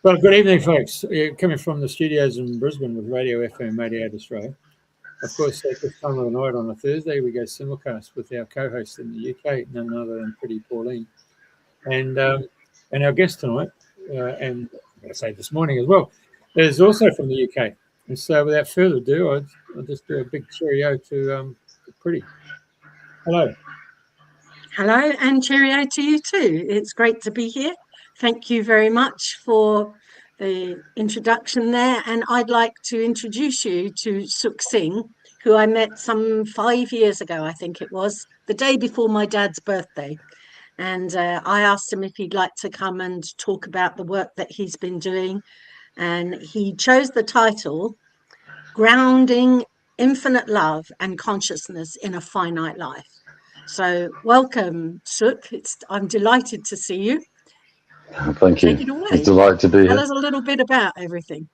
Well, good evening, folks. Coming from the studios in Brisbane with Radio FM88 Australia. Of course, at this time of the night on a Thursday, we go simulcast with our co-host in the UK, none other than Priti, Pauline, and our guest tonight, and I say this morning as well, is also from the UK. And so, without further ado, I'll just do a big cheerio to Priti. Hello. Hello, and cheerio to you too. It's great to be here. Thank you very much for the introduction there. And I'd like to introduce you to Sukh Singh, who I met some 5 years ago, I think it was, the day before my dad's birthday. And I asked him if he'd like to come and talk about the work that he's been doing. And he chose the title, Grounding Infinite Love and Consciousness in a Finite Life. So welcome, Sukh. I'm delighted to see you. Thank you. Take it away. It's a delight to be here. Tell us a little bit about everything.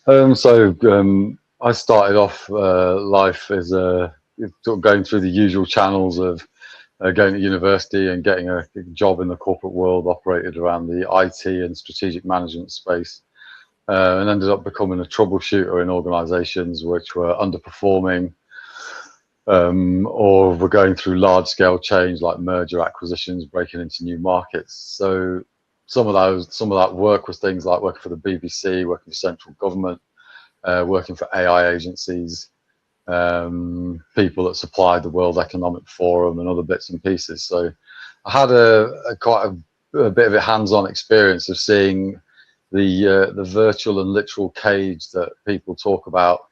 I started off life as going through the usual channels of going to university and getting a job in the corporate world, operated around the IT and strategic management space, and ended up becoming a troubleshooter in organizations which were underperforming, or we're going through large-scale change like merger acquisitions, breaking into new markets. So some of that work was things like working for the BBC, working for central government, working for AI agencies, people that supplied the World Economic Forum and other bits and pieces. So I had quite a bit of a hands-on experience of seeing the virtual and literal cage that people talk about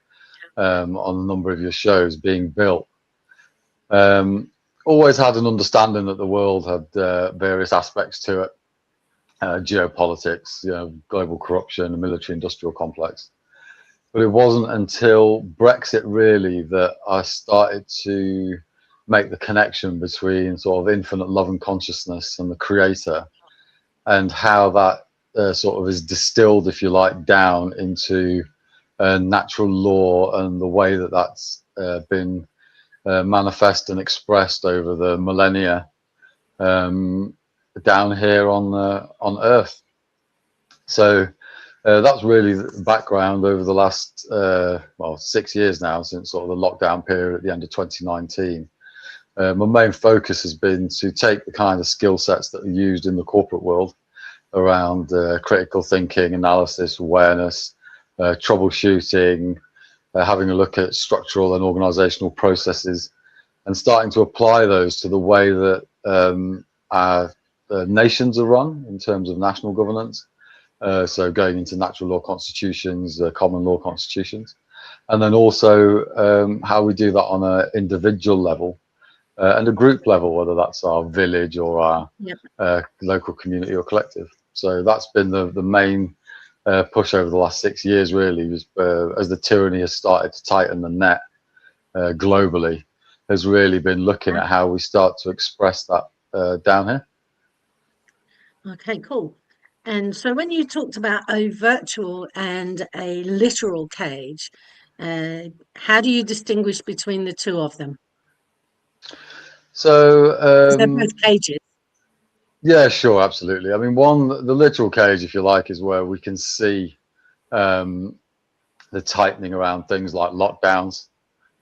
on a number of your shows being built. Always had an understanding that the world had various aspects to it, geopolitics, global corruption, the military-industrial complex. But it wasn't until Brexit really that I started to make the connection between sort of infinite love and consciousness and the creator, and how that sort of is distilled, if you like, down into natural law and the way that that's been manifest and expressed over the millennia down here on Earth. So that's really the background over the last 6 years now, since sort of the lockdown period at the end of 2019. My main focus has been to take the kind of skill sets that are used in the corporate world around critical thinking, analysis, awareness, troubleshooting, having a look at structural and organizational processes, and starting to apply those to the way that our nations are run in terms of national governance. So going into natural law constitutions, common law constitutions, and then also how we do that on an individual level and a group level, whether that's our village or our local community or collective. So that's been the main push over the last 6 years, really, as the tyranny has started to tighten the net globally, has really been looking at how we start to express that down here. Okay, cool. And so when you talked about a virtual and a literal cage, how do you distinguish between the two of them? So they're both cages. Yeah, sure, absolutely. I mean, the literal cage, if you like, is where we can see the tightening around things like lockdowns,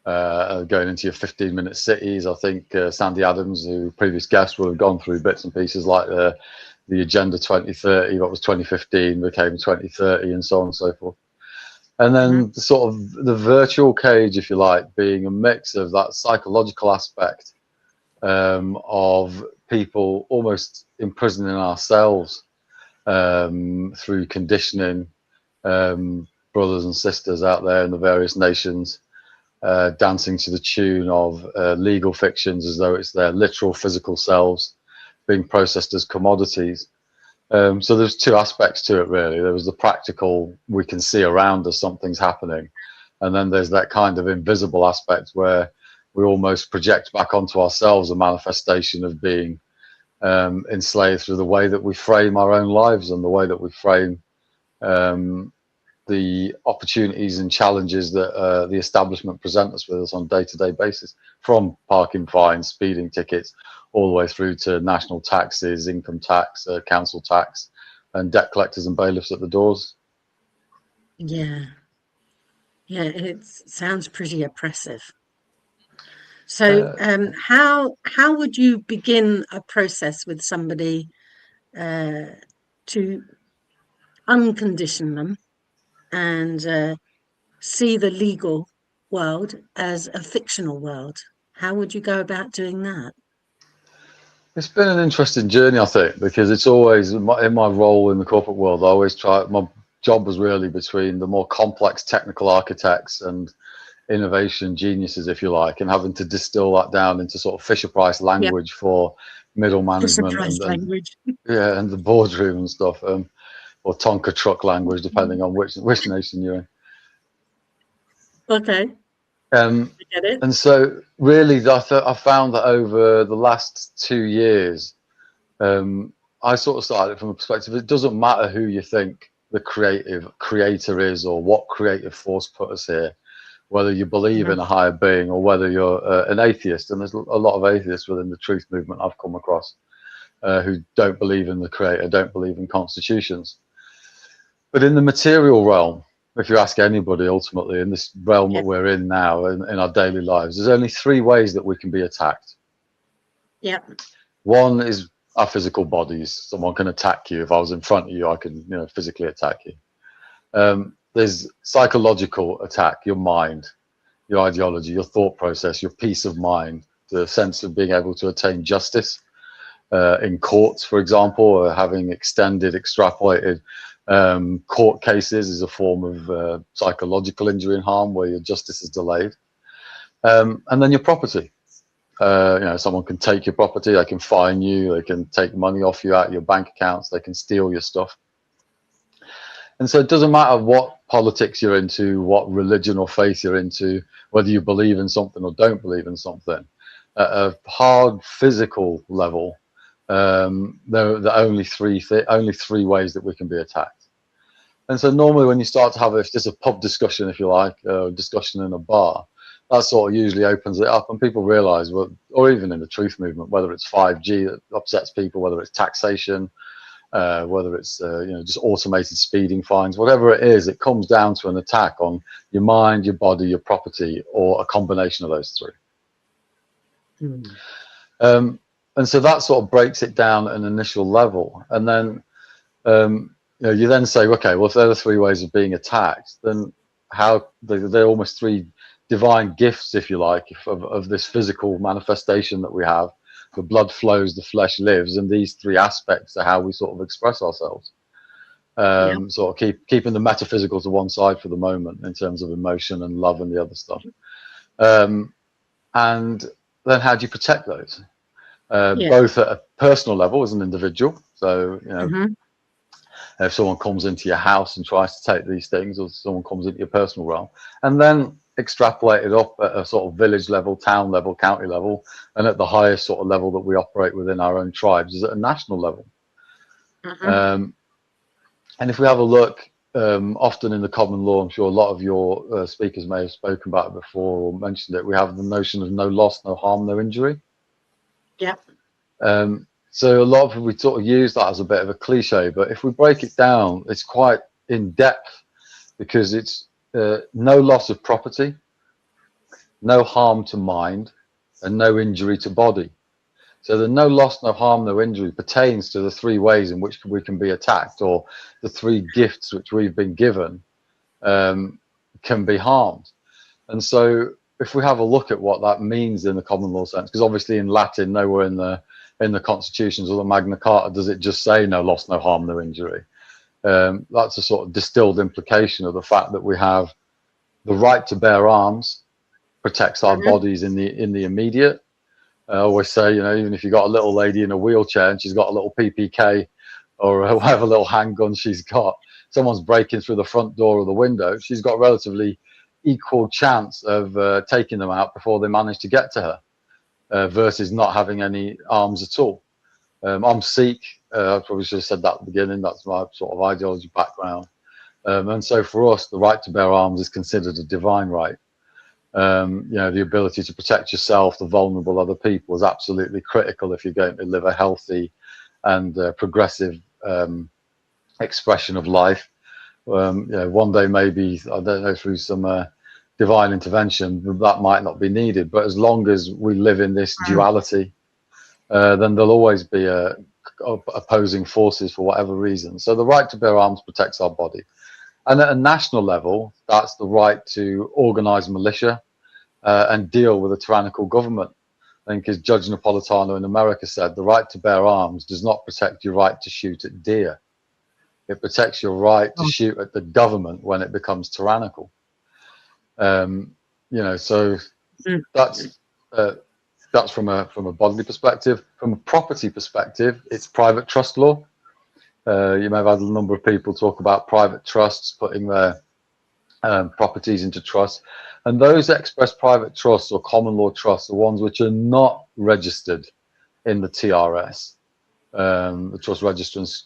going into your 15-minute cities. I think Sandy Adams, who previous guest, will have gone through bits and pieces like the Agenda 2030, what was 2015 became 2030, and so on and so forth. And then the sort of the virtual cage, if you like, being a mix of that psychological aspect of people almost imprisoning ourselves through conditioning, brothers and sisters out there in the various nations, dancing to the tune of legal fictions as though it's their literal physical selves being processed as commodities. So there's two aspects to it, really. There was the practical, we can see around us something's happening, and then there's that kind of invisible aspect where we almost project back onto ourselves a manifestation of being enslaved through the way that we frame our own lives and the way that we frame the opportunities and challenges that the establishment present us with us on a day-to-day basis, from parking fines, speeding tickets, all the way through to national taxes, income tax, council tax, and debt collectors and bailiffs at the doors. Yeah. Yeah, it sounds pretty oppressive. So how would you begin a process with somebody to uncondition them and see the legal world as a fictional world? How would you go about doing that? It's been an interesting journey, I think, because it's always in my role in the corporate world. I always try. My job was really between the more complex technical architects and innovation geniuses, if you like, and having to distill that down into sort of Fisher-Price language for middle management and language. Yeah, and the boardroom and stuff, or Tonka truck language, depending on which nation you're in. Okay. I get it. And so really I found that over the last 2 years, I sort of started from a perspective, it doesn't matter who you think the creator is or what creative force put us here, whether you believe in a higher being or whether you're an atheist. And there's a lot of atheists within the truth movement I've come across who don't believe in the creator, don't believe in constitutions. But in the material realm, if you ask anybody, ultimately, in this realm that we're in now, in our daily lives, there's only 3 ways that we can be attacked. Yeah. One is our physical bodies. Someone can attack you. If I was in front of you, I can, physically attack you. There's psychological attack, your mind, your ideology, your thought process, your peace of mind, the sense of being able to attain justice in courts, for example, or having extrapolated court cases is a form of psychological injury and harm where your justice is delayed. And then your property. Someone can take your property, they can fine you, they can take money off you out of your bank accounts, they can steal your stuff. And so it doesn't matter what politics you're into, what religion or faith you're into, whether you believe in something or don't believe in something. At a hard physical level, there are only three ways that we can be attacked. And so normally when you start to have just a pub discussion, if you like, a discussion in a bar, that sort of usually opens it up and people realize, well, or even in the truth movement, whether it's 5G that upsets people, whether it's taxation, whether it's just automated speeding fines, whatever it is, it comes down to an attack on your mind, your body, your property, or a combination of those 3. And so that sort of breaks it down at an initial level. And then you then say, okay, well, if there are 3 ways of being attacked, then how they're almost 3 divine gifts, if you like, of this physical manifestation that we have. The blood flows, the flesh lives, and these 3 aspects are how we sort of express ourselves. Sort of keeping the metaphysical to one side for the moment in terms of emotion and love and the other stuff. And then how do you protect those? Both at a personal level as an individual. So, if someone comes into your house and tries to take these things, or someone comes into your personal realm, and then extrapolate it up at a sort of village level, town level, county level, and at the highest sort of level that we operate within our own tribes is at a national level. And if we have a look, often in the common law, I'm sure a lot of your speakers may have spoken about it before or mentioned it, we have the notion of no loss, no harm, no injury. So a lot of people, we sort of use that as a bit of a cliche, but if we break it down, it's quite in depth, because it's no loss of property, no harm to mind, and no injury to body. So the no loss, no harm, no injury pertains to the 3 ways in which we can be attacked, or the 3 gifts which we've been given can be harmed. And so if we have a look at what that means in the common law sense, because obviously in Latin, nowhere in the constitutions or the Magna Carta does it just say no loss, no harm, no injury. That's a sort of distilled implication of the fact that we have the right to bear arms, protects our bodies in the immediate. I always say, even if you've got a little lady in a wheelchair and she's got a little PPK or whatever little handgun she's got, someone's breaking through the front door or the window, she's got a relatively equal chance of taking them out before they manage to get to her, versus not having any arms at all. I'm Sikh. I probably should have said that at the beginning. That's my sort of ideology background. And so for us, the right to bear arms is considered a divine right. The ability to protect yourself, the vulnerable other people, is absolutely critical if you're going to live a healthy and progressive expression of life. You know, one day maybe, I don't know, through some divine intervention, that might not be needed. But as long as we live in this duality, then there'll always be opposing forces for whatever reason. So the right to bear arms protects our body. And at a national level, that's the right to organize militia and deal with a tyrannical government. I think, as Judge Napolitano in America said, the right to bear arms does not protect your right to shoot at deer. It protects your right to shoot at the government when it becomes tyrannical. You know, so that's from a bodily perspective. From a property perspective, it's private trust law. You may have had a number of people talk about private trusts, putting their properties into trust, and those express private trusts or common law trusts are ones which are not registered in the TRS, the Trust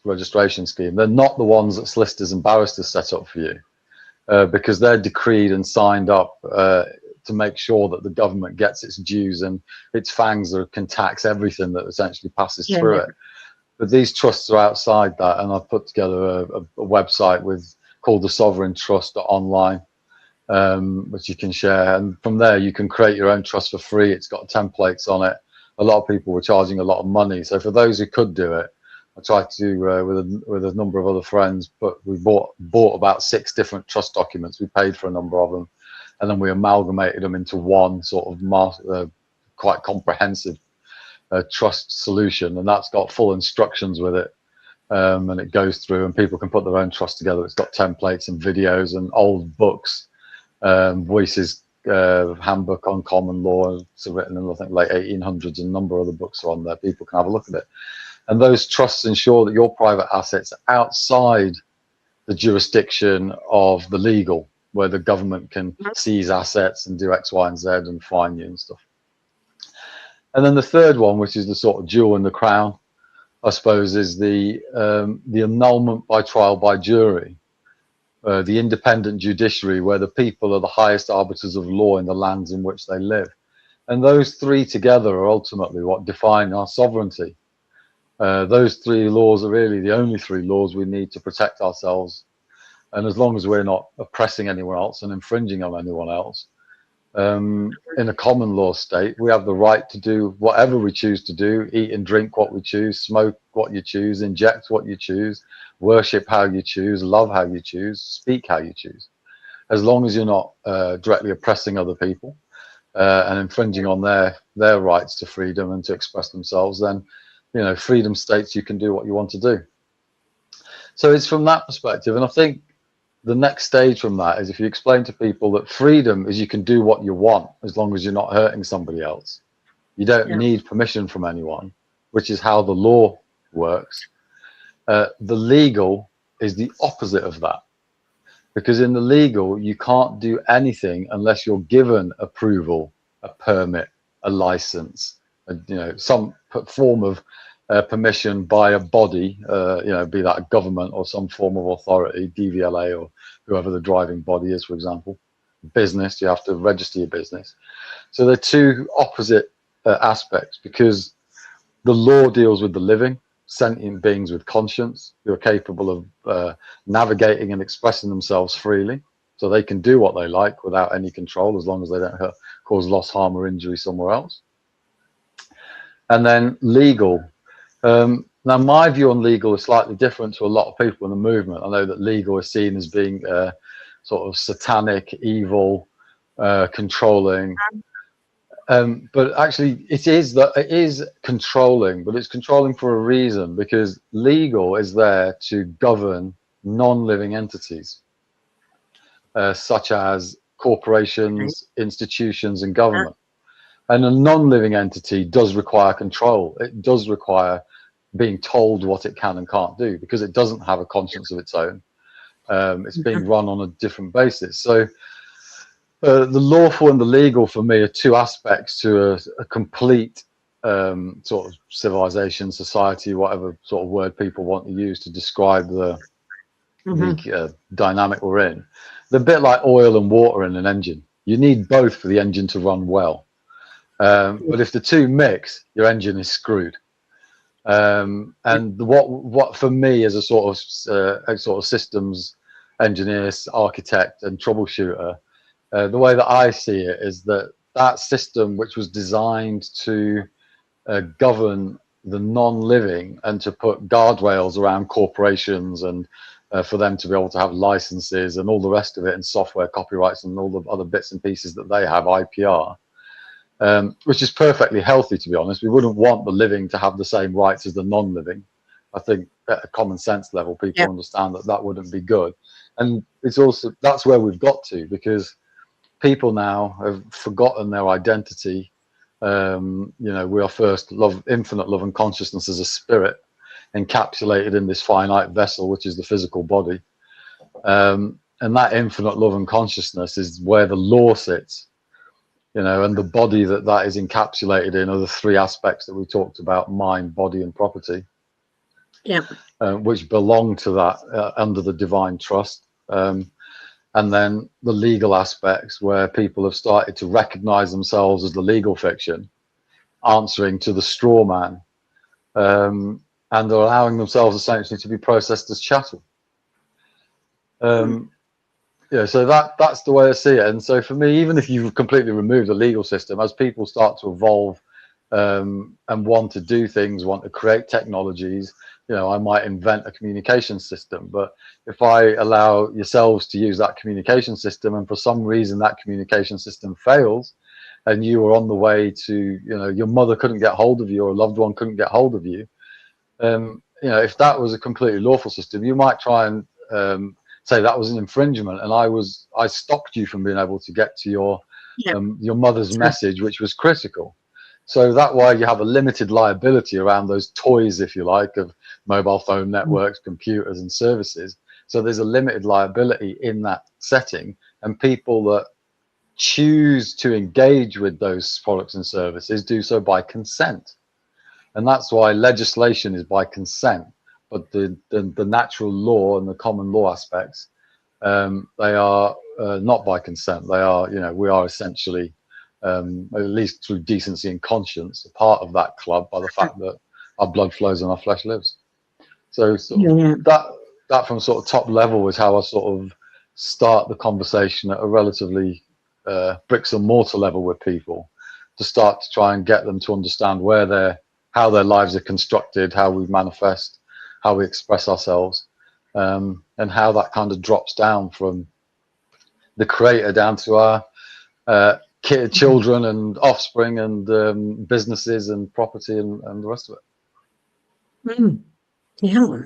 Registration Scheme. They're not the ones that solicitors and barristers set up for you, because they're decreed and signed up to make sure that the government gets its dues and its fangs that can tax everything that essentially passes through it. But these trusts are outside that, and I've put together a website called the Sovereign Trust online, which you can share, and from there you can create your own trust for free. It's got templates on it. A lot of people were charging a lot of money, so for those who could do it, I tried to with a number of other friends, but we bought about 6 different trust documents. We paid for a number of them, and then we amalgamated them into one sort of quite comprehensive trust solution, and that's got full instructions with it, and it goes through, and people can put their own trust together. It's got templates and videos and old books. Boyce's Handbook on Common Law, it's written in, I think, late 1800s, and a number of other books are on there. People can have a look at it. And those trusts ensure that your private assets are outside the jurisdiction of the legal, where the government can seize assets and do X, Y, and Z and fine you and stuff. And then the third one, which is the sort of jewel in the crown, I suppose, is the annulment by trial by jury, the independent judiciary, where the people are the highest arbiters of law in the lands in which they live. And those three together are ultimately what define our sovereignty. Those 3 laws are really the only 3 laws we need to protect ourselves. And as long as we're not oppressing anyone else and infringing on anyone else, in a common law state, we have the right to do whatever we choose to do, eat and drink what we choose, smoke what you choose, inject what you choose, worship how you choose, love how you choose, speak how you choose. As long as you're not directly oppressing other people and infringing on their rights to freedom and to express themselves, then, you know, freedom states you can do what you want to do. So it's from that perspective, and I think the next stage from that is if you explain to people that freedom is you can do what you want as long as you're not hurting somebody else. You don't need permission from anyone, which is how the law works. The legal is the opposite of that, because in the legal you can't do anything unless you're given approval, a permit, a license, you know, some form of permission by a body, you know, be that a government or some form of authority, DVLA or whoever the driving body is, for example. Business, you have to register your business. So they're 2 opposite aspects, because the law deals with the living, sentient beings with conscience who are capable of navigating and expressing themselves freely, so they can do what they like without any control, as long as they don't cause loss, harm, or injury somewhere else. And then legal. Now, my view on legal is slightly different to a lot of people in the movement. I know that legal is seen as being sort of satanic, evil, controlling. But actually, it is controlling, but it's controlling for a reason, because legal is there to govern non-living entities, such as corporations, institutions, and government. And a non-living entity does require control. It does require being told what it can and can't do, because it doesn't have a conscience of its own. It's being run on a different basis. So the lawful and the legal for me are 2 aspects to a complete sort of civilization, society, whatever sort of word people want to use to describe the dynamic we're in. They're a bit like oil and water in an engine. You need both for the engine to run well. But if the 2 mix, your engine is screwed. And what for me as a sort of systems engineer, architect, and troubleshooter, the way that I see it is that system, which was designed to govern the non-living and to put guardrails around corporations and for them to be able to have licenses and all the rest of it, and software copyrights and all the other bits and pieces that they have, IPR, which is perfectly healthy, to be honest. We wouldn't want the living to have the same rights as the non-living. I think at a common sense level, people understand that wouldn't be good. And it's also, that's where we've got to, because people now have forgotten their identity. We are first love, infinite love and consciousness as a spirit, encapsulated in this finite vessel, which is the physical body. And that infinite love and consciousness is where the law sits, and the body that is encapsulated in are the three aspects that we talked about: mind, body, and property. Which belong to that under the divine trust. And then the legal aspects, where people have started to recognize themselves as the legal fiction, answering to the straw man, and are allowing themselves essentially to be processed as chattel. So that's the way I see it. And so for me, even if you completely remove the legal system, as people start to evolve and want to do things, want to create technologies, I might invent a communication system. But if I allow yourselves to use that communication system, and for some reason that communication system fails, and you are on the way to, your mother couldn't get hold of you, or a loved one couldn't get hold of you, if that was a completely lawful system, you might try and say that was an infringement, and I stopped you from being able to get to your mother's message, which was critical. So that way you have a limited liability around those toys, if you like, of mobile phone networks, computers, and services. So there's a limited liability in that setting, and people that choose to engage with those products and services do so by consent. And that's why legislation is by consent, but the natural law and the common law aspects, they are not by consent. They are, we are essentially, at least through decency and conscience, a part of that club by the fact that our blood flows and our flesh lives. So that from sort of top level was how I sort of start the conversation at a relatively bricks and mortar level with people, to start to try and get them to understand how their lives are constructed, how we manifest, how we express ourselves, and how that kind of drops down from the creator down to our children and offspring and businesses and property and the rest of it. Yeah.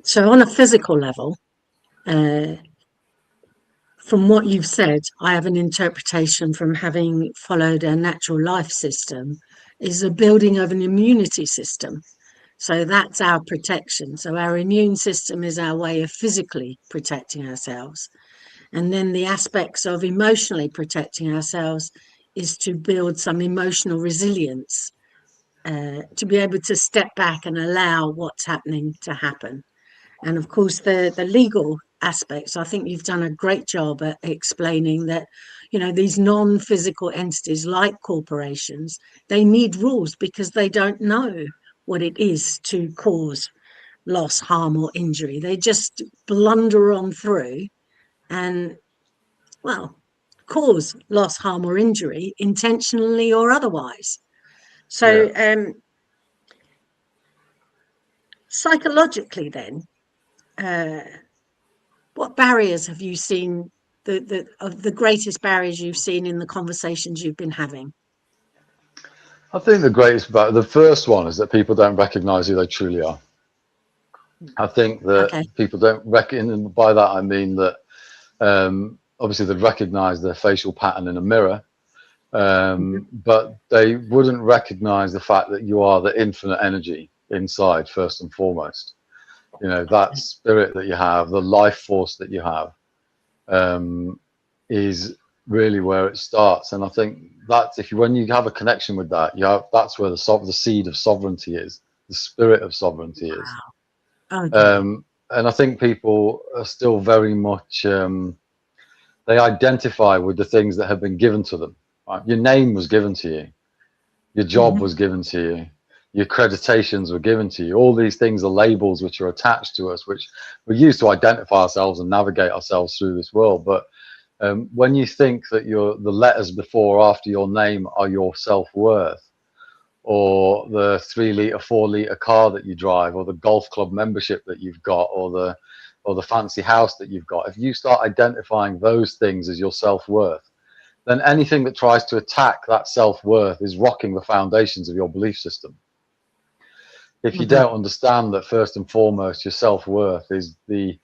So on a physical level, from what you've said, I have an interpretation from having followed a natural life system, is a building of an immunity system. So that's our protection. So our immune system is our way of physically protecting ourselves. And then the aspects of emotionally protecting ourselves is to build some emotional resilience, to be able to step back and allow what's happening to happen. And of course, the legal aspects, I think you've done a great job at explaining that, these non-physical entities like corporations, they need rules because they don't know what it is to cause loss, harm, or injury. They just blunder on through and, cause loss, harm, or injury intentionally or otherwise. So psychologically then, what barriers have you seen, the greatest barriers you've seen in the conversations you've been having? I think the first one is that people don't recognize who they truly are. I think that people don't recognize, and by that I mean that obviously they recognize their facial pattern in a mirror, but they wouldn't recognize the fact that you are the infinite energy inside, first and foremost. That spirit that you have, the life force that you have, is really where it starts. And I think that's when you have a connection with that, that's where the seed of sovereignty is, the spirit of sovereignty is. And I think people are still very much they identify with the things that have been given to them. Right? Your name was given to you, your job was given to you, your accreditations were given to you. All these things are labels which are attached to us, which we use to identify ourselves and navigate ourselves through this world. But when you think that the letters before or after your name are your self-worth, or the 3 litre, 4 litre car that you drive, or the golf club membership that you've got, or the fancy house that you've got, if you start identifying those things as your self-worth, then anything that tries to attack that self-worth is rocking the foundations of your belief system. If you don't understand that first and foremost your self-worth is the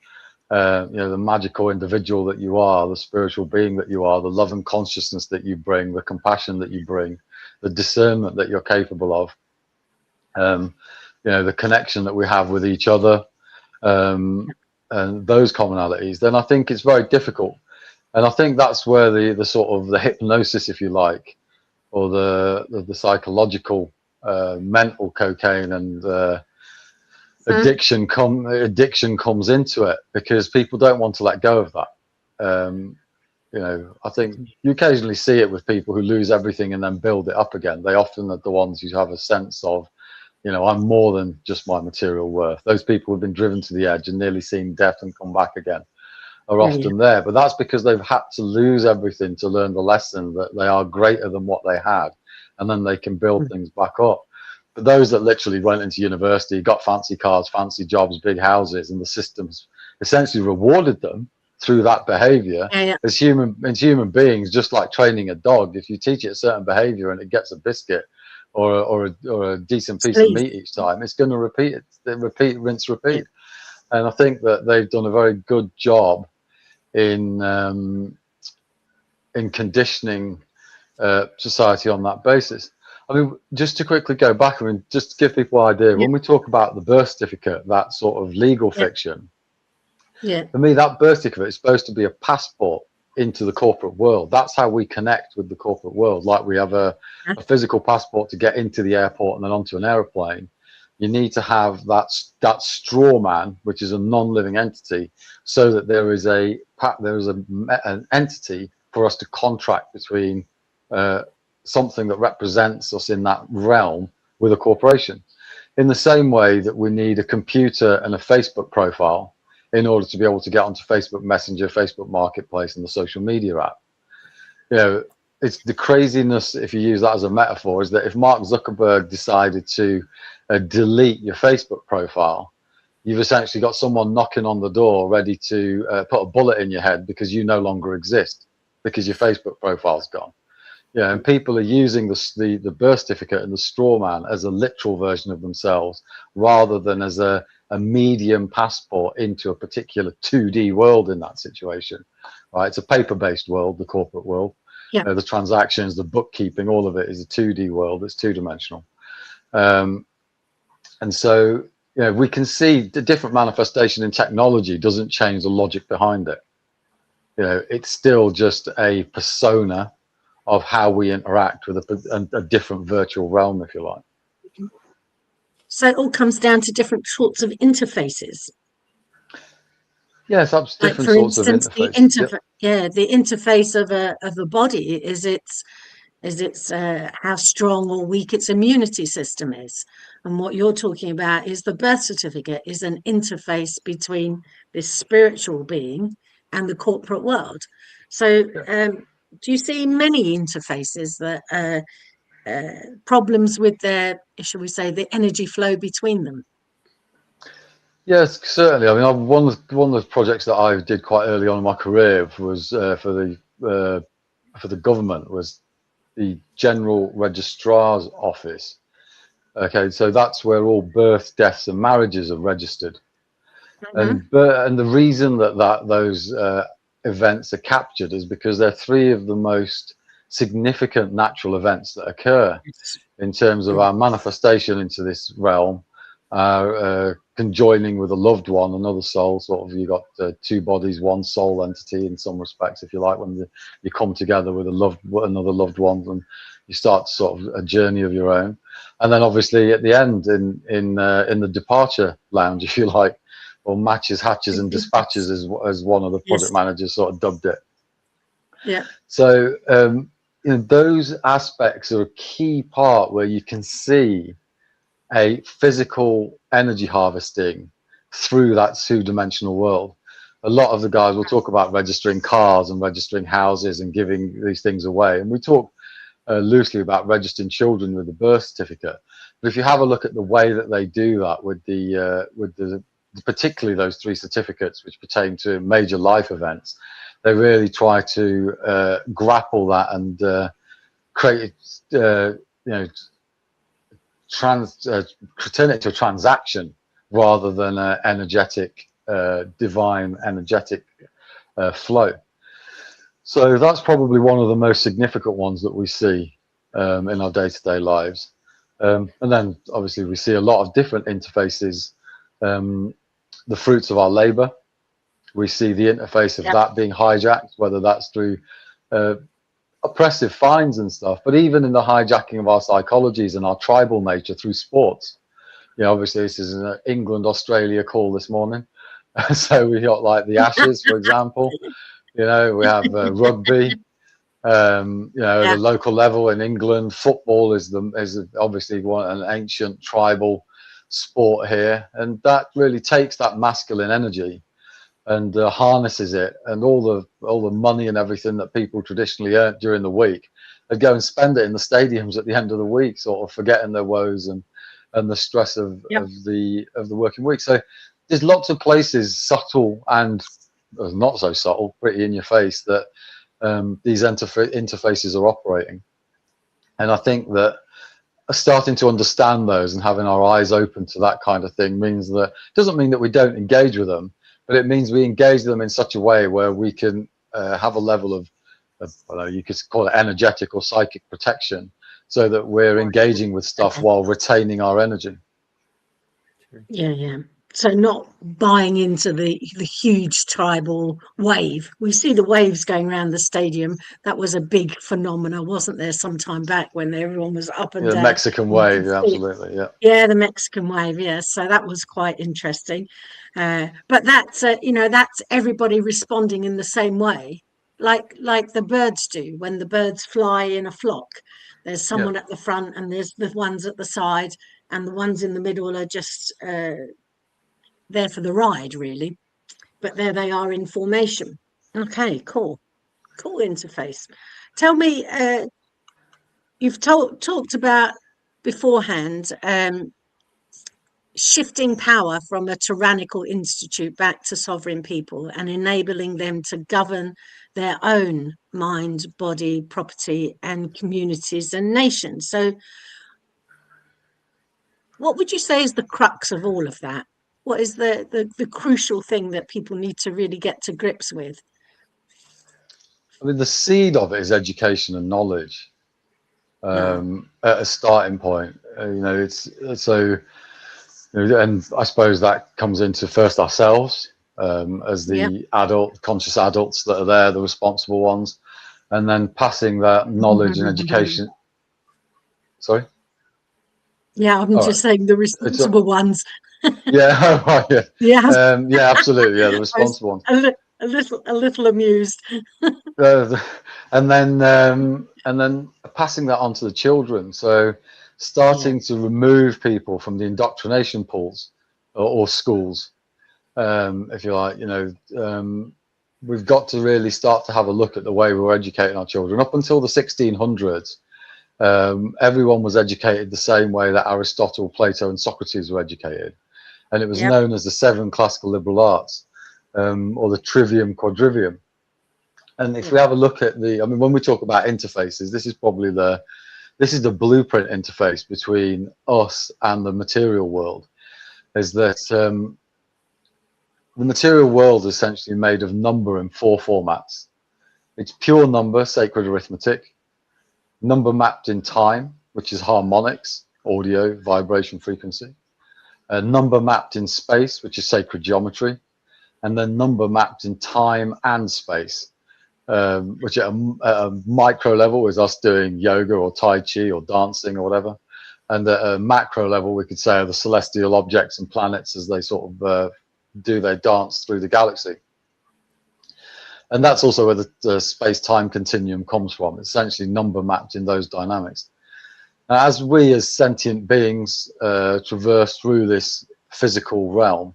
the magical individual that you are, the spiritual being that you are, the love and consciousness that you bring, the compassion that you bring, the discernment that you're capable of, the connection that we have with each other, and those commonalities, then I think it's very difficult. And I think that's where the sort of the hypnosis, if you like, or the psychological mental cocaine and addiction comes into it, because people don't want to let go of that. I think you occasionally see it with people who lose everything and then build it up again. They often are the ones who have a sense of, I'm more than just my material worth. Those people who've been driven to the edge and nearly seen death and come back again are often there, but that's because they've had to lose everything to learn the lesson that they are greater than what they had, and then they can build things back up. But those that literally went into university, got fancy cars, fancy jobs, big houses, and the systems essentially rewarded them through that behavior. As human beings, just like training a dog, if you teach it a certain behavior and it gets a biscuit or a decent piece of meat each time, it's going to repeat it. Repeat, rinse, repeat. And I think that they've done a very good job in conditioning society on that basis. I mean, just to quickly go back, just to give people an idea, when we talk about the birth certificate, that sort of legal fiction, for me, that birth certificate is supposed to be a passport into the corporate world. That's how we connect with the corporate world. Like we have a physical passport to get into the airport and then onto an airplane. You need to have that straw man, which is a non-living entity, so that there is an entity for us to contract between something that represents us in that realm with a corporation. In the same way that we need a computer and a Facebook profile in order to be able to get onto Facebook Messenger, Facebook Marketplace, and the social media app. It's the craziness, if you use that as a metaphor, is that if Mark Zuckerberg decided to delete your Facebook profile, you've essentially got someone knocking on the door ready to put a bullet in your head because you no longer exist, because your Facebook profile's gone. And people are using the birth certificate and the straw man as a literal version of themselves, rather than as a medium passport into a particular 2D world in that situation. Right? It's a paper-based world, the corporate world. The transactions, the bookkeeping, all of it is a 2D world. It's two-dimensional. And so, we can see the different manifestation in technology doesn't change the logic behind it. It's still just a persona of how we interact with a different virtual realm, if you like. So it all comes down to different sorts of interfaces. Yes, that's different for sorts instance, of interfaces. The interface of a body is its how strong or weak its immunity system is. And what you're talking about is the birth certificate is an interface between this spiritual being and the corporate world. So do you see many interfaces that problems with their, shall we say, the energy flow between them? Yes, certainly. I mean, one of the projects that I did quite early on in my career was for the government, was the General Registrar's Office. Okay, so that's where all births, deaths, and marriages are registered. And the reason that those events are captured is because they're 3 of the most significant natural events that occur in terms of our manifestation into this realm, conjoining with a loved one, another soul. Sort of, you got 2 bodies, 1 soul entity in some respects, if you like, when you come together with another loved one, and you start sort of a journey of your own. And then obviously at the end, in the departure lounge, if you like, or matches, hatches, and dispatches, as one of the project managers sort of dubbed it. Yeah. So those aspects are a key part where you can see a physical energy harvesting through that two-dimensional world. A lot of the guys will talk about registering cars and registering houses and giving these things away, and we talk loosely about registering children with a birth certificate. But if you have a look at the way that they do that with the particularly those 3 certificates which pertain to major life events, they really try to grapple that and create, turn it to a transaction rather than an energetic, divine energetic flow. So that's probably one of the most significant ones that we see in our day-to-day lives. And then obviously we see a lot of different interfaces, the fruits of our labor. We see the interface of that being hijacked, whether that's through oppressive fines and stuff, but even in the hijacking of our psychologies and our tribal nature through sports. Obviously this is an England-Australia call this morning. So we got like the Ashes, for example. We have rugby. At the local level in England, football is obviously an ancient tribal sport here, and that really takes that masculine energy and harnesses it, and all the money and everything that people traditionally earn during the week, they go and spend it in the stadiums at the end of the week, sort of forgetting their woes and the stress of the working week. So there's lots of places, subtle and not so subtle, pretty in your face, that these interfaces are operating. And I think that starting to understand those and having our eyes open to that kind of thing doesn't mean that we don't engage with them, but it means we engage them in such a way where we can have a level of you could call it energetic or psychic protection, so that we're engaging with stuff while retaining our energy. Yeah. So not buying into the huge tribal wave. We see the waves going around the stadium. That was a big phenomenon, wasn't there, some time back when everyone was up and down. The Mexican wave, absolutely, yeah. Yeah, the Mexican wave, yeah. So that was quite interesting. But that's, that's everybody responding in the same way, like the birds do when the birds fly in a flock. There's someone at the front and there's the ones at the side, and the ones in the middle are just there for the ride, really. But there they are in formation. Okay, cool interface. Tell me, you've talked about beforehand shifting power from a tyrannical institute back to sovereign people and enabling them to govern their own mind, body, property, and communities and nations. So what would you say is the crux of all of that? What is the crucial thing that people need to really get to grips with? I mean, the seed of it is education and knowledge at a starting point. It's so, and I suppose that comes into first ourselves as the conscious adults that are there, the responsible ones, and then passing that knowledge and education. Sorry? Yeah, I'm just saying the responsible ones. Yeah, absolutely. Yeah, the responsible ones. A little amused. And then passing that on to the children. So starting to remove people from the indoctrination pools or schools, if you like. We've got to really start to have a look at the way we're educating our children. Up until the 1600s, everyone was educated the same way that Aristotle, Plato, and Socrates were educated, and it was known as the 7 classical liberal arts, or the trivium quadrivium. And if we have a look at when we talk about interfaces, this is probably the blueprint interface between us and the material world. Is that the material world is essentially made of number in 4 formats. It's pure number, sacred arithmetic; number mapped in time, which is harmonics, audio, vibration, frequency; number mapped in space, which is sacred geometry; and then number mapped in time and space, which at a micro level is us doing yoga or tai chi or dancing or whatever. And at a macro level, we could say, are the celestial objects and planets as they sort of do their dance through the galaxy. And that's also where the space-time continuum comes from. It's essentially number mapped in those dynamics. As we as sentient beings traverse through this physical realm,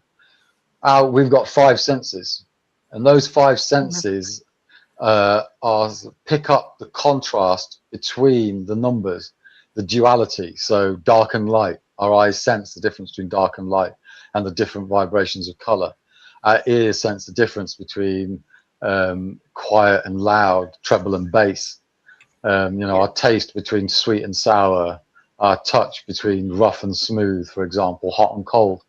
we've got 5 senses, and those 5 senses pick up the contrast between the numbers, the duality. So dark and light, our eyes sense the difference between dark and light and the different vibrations of color. Our ears sense the difference between quiet and loud, treble and bass. Our taste between sweet and sour, our touch between rough and smooth, for example, hot and cold.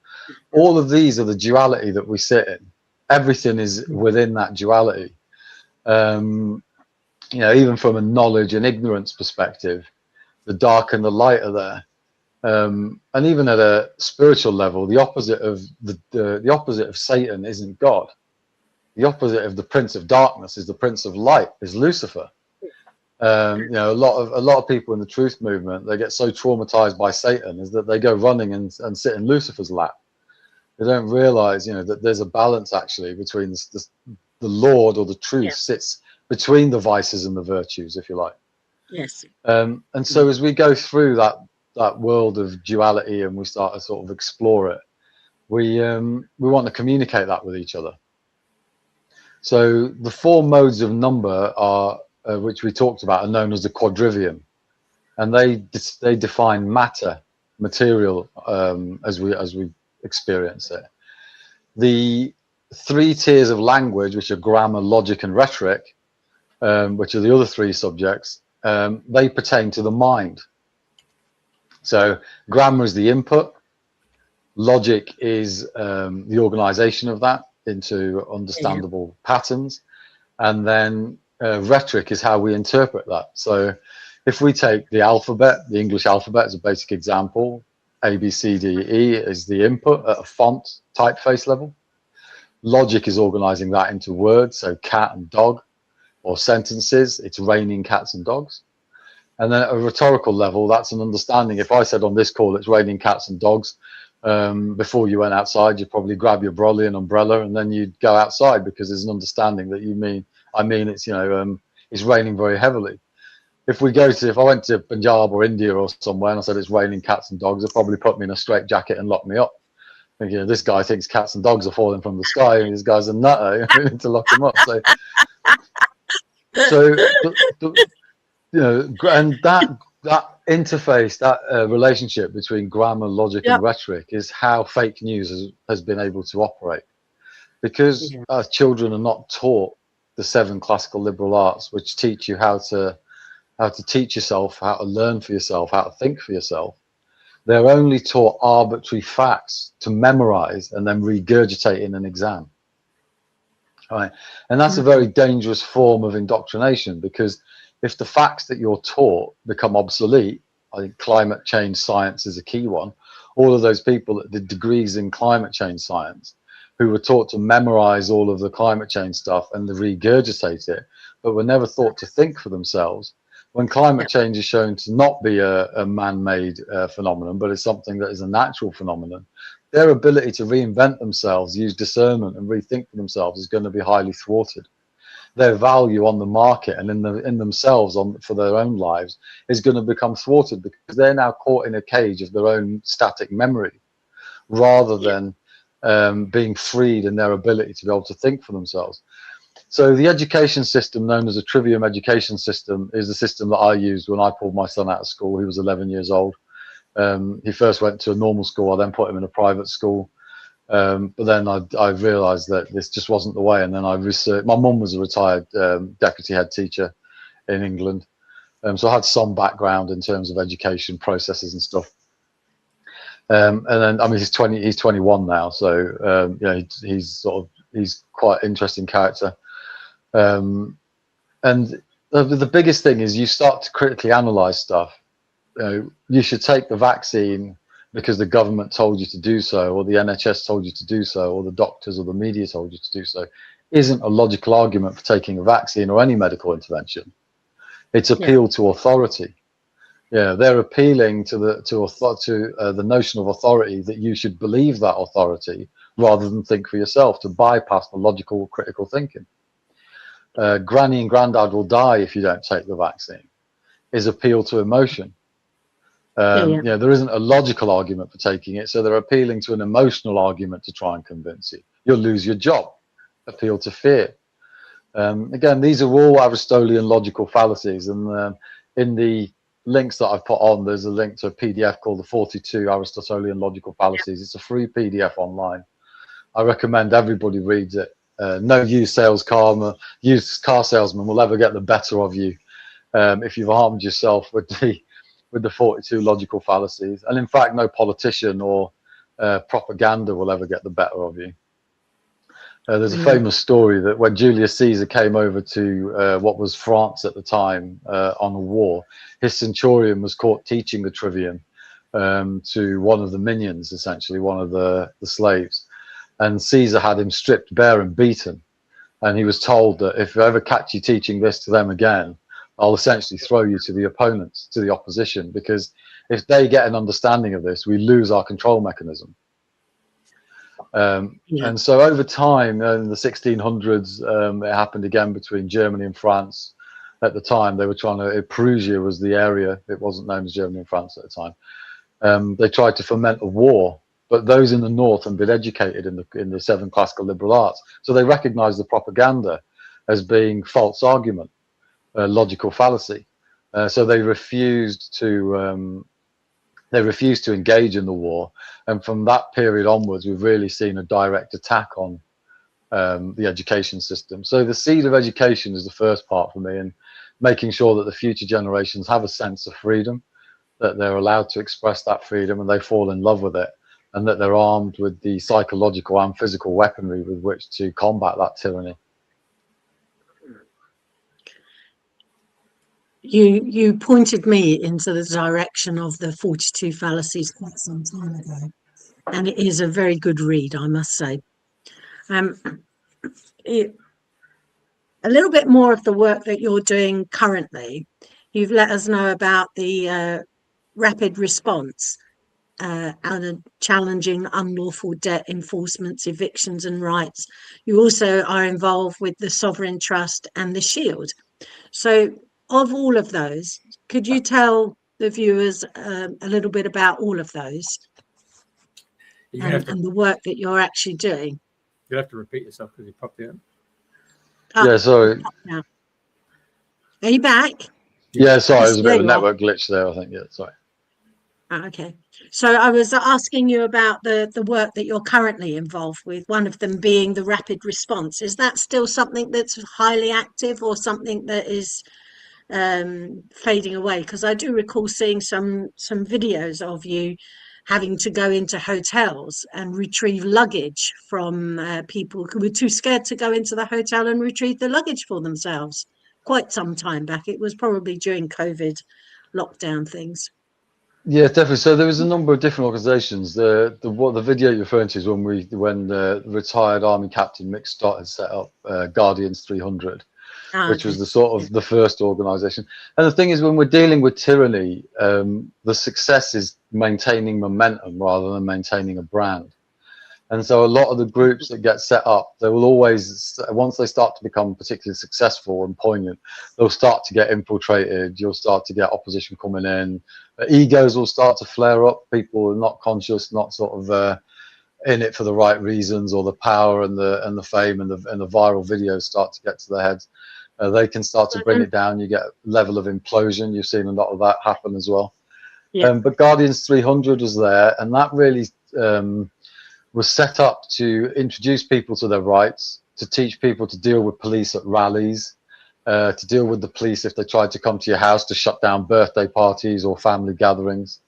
All of these are the duality that we sit in. Everything is within that duality. Even from a knowledge and ignorance perspective, the dark and the light are there. And even at a spiritual level, the opposite of the opposite of Satan isn't God. The opposite of the Prince of Darkness is the Prince of Light, is Lucifer. A lot of people in the truth movement, they get so traumatized by Satan is that they go running and sit in Lucifer's lap. They don't realize, that there's a balance actually between the Lord, or the truth sits between the vices and the virtues, if you like. Yes. And so as we go through that world of duality and we start to sort of explore it, we want to communicate that with each other. So the 4 modes of number are, which we talked about, are known as the quadrivium, and they define matter, material, as we experience it. The 3 tiers of language, which are grammar, logic, and rhetoric, which are the other 3 subjects, they pertain to the mind. So grammar is the input, logic is the organization of that into understandable patterns, and then rhetoric is how we interpret that. So if we take the alphabet, the English alphabet as a basic example, A, B, C, D, E is the input at a font typeface level. Logic is organizing that into words, so cat and dog, or sentences, it's raining cats and dogs. And then at a rhetorical level, that's an understanding. If I said on this call it's raining cats and dogs, before you went outside, you'd probably grab your brolly and umbrella, and then you'd go outside, because there's an understanding that it's it's raining very heavily. If I went to Punjab or India or somewhere and I said it's raining cats and dogs, they'd probably put me in a straight jacket and lock me up. Thinking, this guy thinks cats and dogs are falling from the sky, and this guy's a nutter. We need to lock him up. And that interface, that relationship between grammar, logic, and rhetoric is how fake news has been able to operate, because our children are not taught the 7 classical liberal arts, which teach you how to teach yourself, how to learn for yourself, how to think for yourself. They're only taught arbitrary facts to memorize and then regurgitate in an exam. Right? And that's a very dangerous form of indoctrination, because if the facts that you're taught become obsolete, I think climate change science is a key one. All of those people that did degrees in climate change science, who were taught to memorize all of the climate change stuff and to regurgitate it, but were never thought to think for themselves. When climate change is shown to not be a man-made phenomenon, but it's something that is a natural phenomenon, their ability to reinvent themselves, use discernment, and rethink for themselves is going to be highly thwarted. Their value on the market and in themselves for their own lives is going to become thwarted, because they're now caught in a cage of their own static memory, rather than being freed in their ability to be able to think for themselves. So the education system, known as a trivium education system, is the system that I used when I pulled my son out of school. He was 11 years old. He first went to a normal school. I then put him in a private school. But then I realized that this just wasn't the way. And then I researched. My mum was a retired deputy head teacher in England. So I had some background in terms of education processes and stuff. And then, I mean, he's 21 now. So, he's quite an interesting character. And the biggest thing is you start to critically analyze stuff. You should take the vaccine because the government told you to do so, or the NHS told you to do so, or the doctors or the media told you to do so, isn't a logical argument for taking a vaccine or any medical intervention. It's appeal to authority. They're appealing to the notion of authority, that you should believe that authority rather than think for yourself, to bypass the logical, critical thinking. Granny and granddad will die if you don't take the vaccine, is appeal to emotion. There isn't a logical argument for taking it, so they're appealing to an emotional argument to try and convince you. You'll lose your job. Appeal to fear. Again, these are all Aristotelian logical fallacies, and in the links that I've put on, there's a link to a PDF called the 42 Aristotelian Logical Fallacies. It's a free PDF online. I recommend everybody reads it. No used car salesman will ever get the better of you if you've harmed yourself with the 42 logical fallacies. And in fact, no politician or propaganda will ever get the better of you. There's a famous story that when Julius Caesar came over to what was France at the time on a war, his centurion was caught teaching the trivium to one of the minions, essentially one of the slaves. And Caesar had him stripped bare and beaten. And he was told that if I ever catch you teaching this to them again, I'll essentially throw you to the opponents, to the opposition, because if they get an understanding of this, we lose our control mechanism. And so over time, in the 1600s, it happened again between Germany and France. At the time, they were trying to, Prussia was the area, it wasn't known as Germany and France at the time. They tried to foment a war, but those in the north had been educated in the 7 classical liberal arts. So they recognized the propaganda as being false argument, logical fallacy. So they refused to engage in the war, and from that period onwards, we've really seen a direct attack on the education system. So the seed of education is the first part for me, and making sure that the future generations have a sense of freedom, that they're allowed to express that freedom and they fall in love with it, and that they're armed with the psychological and physical weaponry with which to combat that tyranny. You pointed me into the direction of the 42 fallacies quite some time ago, and it is a very good read, I must say. A little bit more of the work that you're doing currently. You've let us know about the rapid response and challenging unlawful debt enforcements, evictions and rights. You also are involved with the Sovereign Trust and the Shield. So of all of those, could you tell the viewers a little bit about all of those and the work that you're actually doing? You'll have to repeat yourself because you popped out. Yeah, sorry. Are you back? Yeah, sorry, there's a bit of a network glitch there, I think. Yeah, sorry. Okay. So I was asking you about the work that you're currently involved with, one of them being the rapid response. Is that still something that's highly active or something that is fading away? Because I do recall seeing some videos of you having to go into hotels and retrieve luggage from people who were too scared to go into the hotel and retrieve the luggage for themselves. Quite some time back. It was probably during COVID lockdown things. Yeah, definitely. So there was a number of different organisations. The video you're referring to is when the retired Army Captain Mick Stott had set up Guardians 300, which was the sort of the first organisation. And the thing is, when we're dealing with tyranny, the success is maintaining momentum rather than maintaining a brand. And so a lot of the groups that get set up, they will always, once they start to become particularly successful and poignant, they'll start to get infiltrated. You'll start to get opposition coming in. Egos will start to flare up. People are not conscious, not sort of in it for the right reasons, or the power and the fame and the viral videos start to get to their heads. They can start to bring it down. You get a level of implosion. You've seen a lot of that happen as well. Yeah. But Guardians 300 was there, and that really was set up to introduce people to their rights, to teach people to deal with police at rallies, to deal with the police if they tried to come to your house to shut down birthday parties or family gatherings,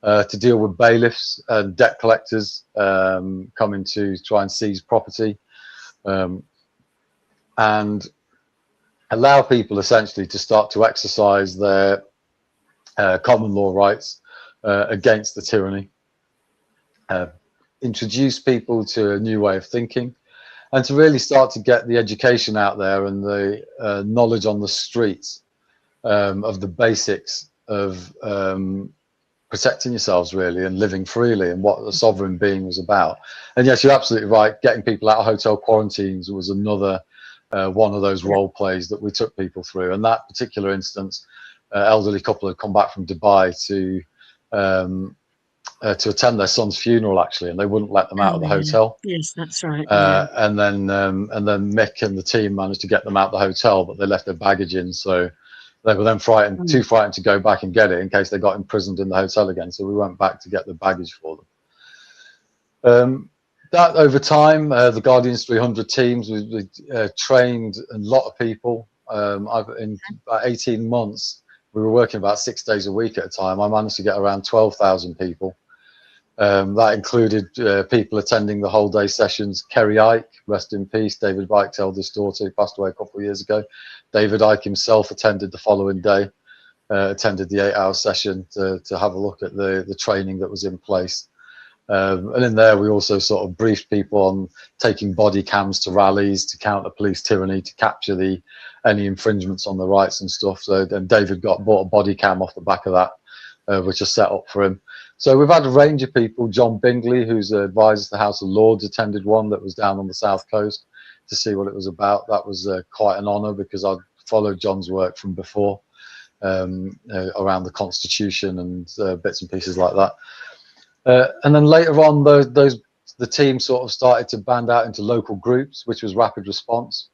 to deal with bailiffs and debt collectors coming to try and seize property, and allow people essentially to start to exercise their common law rights against the tyranny. Introduce people to a new way of thinking, and to really start to get the education out there and the knowledge on the streets of the basics of protecting yourselves really and living freely, and what the sovereign being was about. And yes, you're absolutely right, getting people out of hotel quarantines was another one of those role plays that we took people through. And that particular instance, elderly couple had come back from Dubai to to attend their son's funeral, actually, and they wouldn't let them out of the hotel. Yes, that's right. And then Mick and the team managed to get them out of the hotel, but they left their baggage in, so they were then too frightened to go back and get it in case they got imprisoned in the hotel again. So we went back to get the baggage for them. That over time, the Guardians 300 teams, we trained a lot of people. In about 18 months, we were working about 6 days a week at a time. I managed to get around 12,000 people. That included people attending the whole day sessions. Kerry Ike, rest in peace, David Icke's eldest daughter, who passed away a couple of years ago. David Icke himself attended the following day, attended the 8-hour session to have a look at the training that was in place. And in there, we also sort of briefed people on taking body cams to rallies, to counter police tyranny, to capture any infringements on the rights and stuff. So then David bought a body cam off the back of that, which is set up for him. So we've had a range of people. John Bingley, who's advisor to the House of Lords, attended one that was down on the south coast to see what it was about. That was quite an honour, because I'd followed John's work from before around the Constitution and bits and pieces like that. And then later on, the team sort of started to band out into local groups, which was rapid response,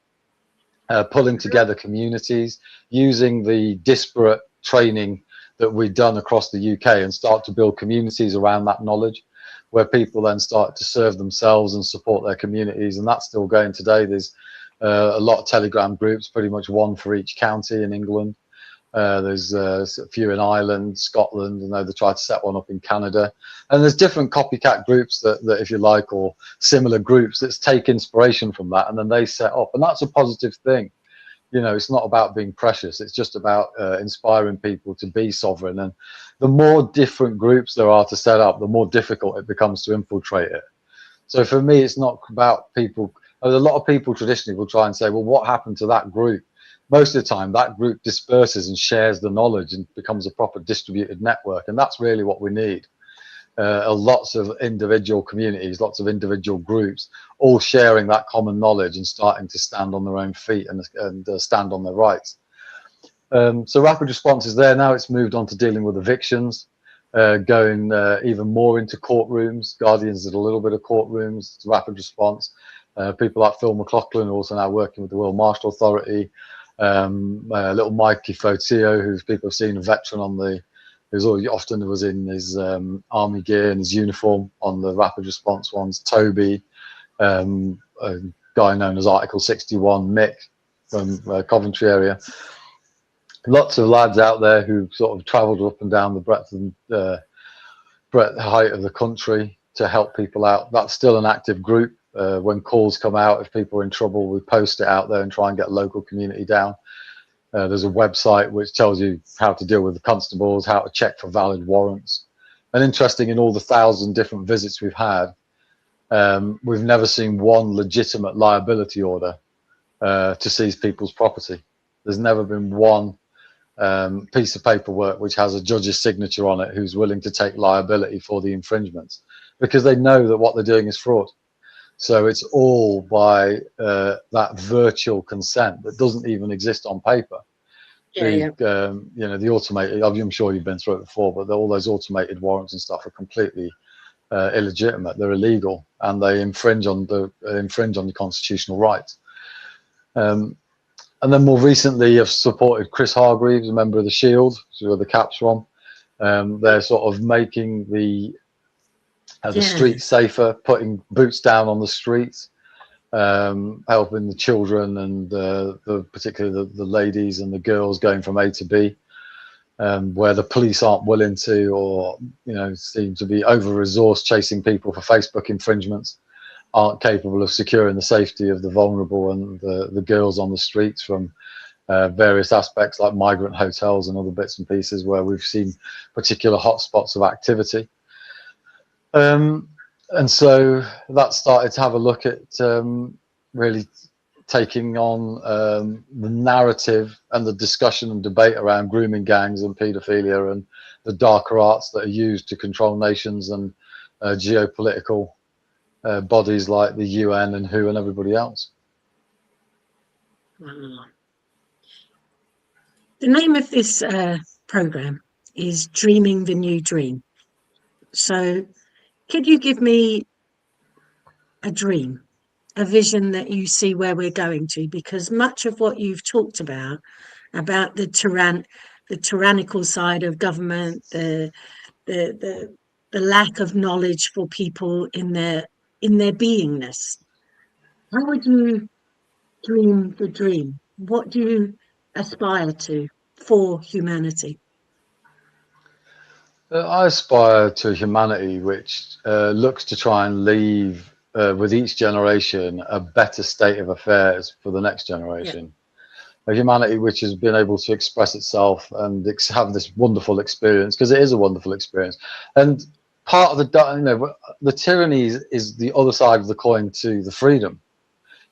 pulling together communities, using the disparate training that we'd done across the UK, and start to build communities around that knowledge, where people then start to serve themselves and support their communities. And that's still going today. There's a lot of Telegram groups, pretty much one for each county in England. There's a few in Ireland, Scotland, and they tried to set one up in Canada. And there's different copycat groups that, if you like, or similar groups that take inspiration from that, and then they set up. And that's a positive thing. You know, it's not about being precious. It's just about inspiring people to be sovereign. And the more different groups there are to set up, the more difficult it becomes to infiltrate it. So for me, it's not about people. A lot of people traditionally will try and say, well, what happened to that group? Most of the time, that group disperses and shares the knowledge and becomes a proper distributed network. And that's really what we need. Lots of individual communities, lots of individual groups, all sharing that common knowledge and starting to stand on their own feet and stand on their rights. So rapid response is there now. It's moved on to dealing with evictions, going even more into courtrooms. Guardians did a little bit of courtrooms. It's rapid response. People like Phil McLaughlin are also now working with the World Marshal Authority. Little Mikey Fotio, who people have seen, a veteran on who's often was in his army gear and his uniform on the rapid response ones. Toby, a guy known as Article 61, Mick from Coventry area. Lots of lads out there who sort of travelled up and down the breadth and height of the country to help people out. That's still an active group. When calls come out, if people are in trouble, we post it out there and try and get local community down. There's a website which tells you how to deal with the constables, how to check for valid warrants. And interesting, in all the 1,000 different visits we've had, we've never seen one legitimate liability order to seize people's property. There's never been one piece of paperwork which has a judge's signature on it who's willing to take liability for the infringements, because they know that what they're doing is fraud. So it's all by that virtual consent that doesn't even exist on paper. You know, the automated, I'm sure you've been through it before, but all those automated warrants and stuff are completely illegitimate. They're illegal, and they infringe on the constitutional rights. And then more recently, I've supported Chris Hargreaves, a member of the Shield, where the cap's from. They're sort of making the streets safer, putting boots down on the streets, helping the children and particularly the ladies and the girls going from A to B, where the police aren't willing to, or seem to be over-resourced chasing people for Facebook infringements, aren't capable of securing the safety of the vulnerable and the girls on the streets from various aspects like migrant hotels and other bits and pieces where we've seen particular hotspots of activity. And so that started to have a look at really taking on the narrative and the discussion and debate around grooming gangs and paedophilia and the darker arts that are used to control nations and geopolitical bodies like the UN and WHO and everybody else. Wow. The name of this program is dreaming the new dream. So could you give me a dream, a vision that you see where we're going to? Because much of what you've talked about the tyrannical side of government, the lack of knowledge for people in their beingness. How would you dream the dream? What do you aspire to for humanity? I aspire to a humanity which looks to try and leave with each generation a better state of affairs for the next generation. A humanity which has been able to express itself and have this wonderful experience, because it is a wonderful experience. And part of the tyranny is the other side of the coin to the freedom.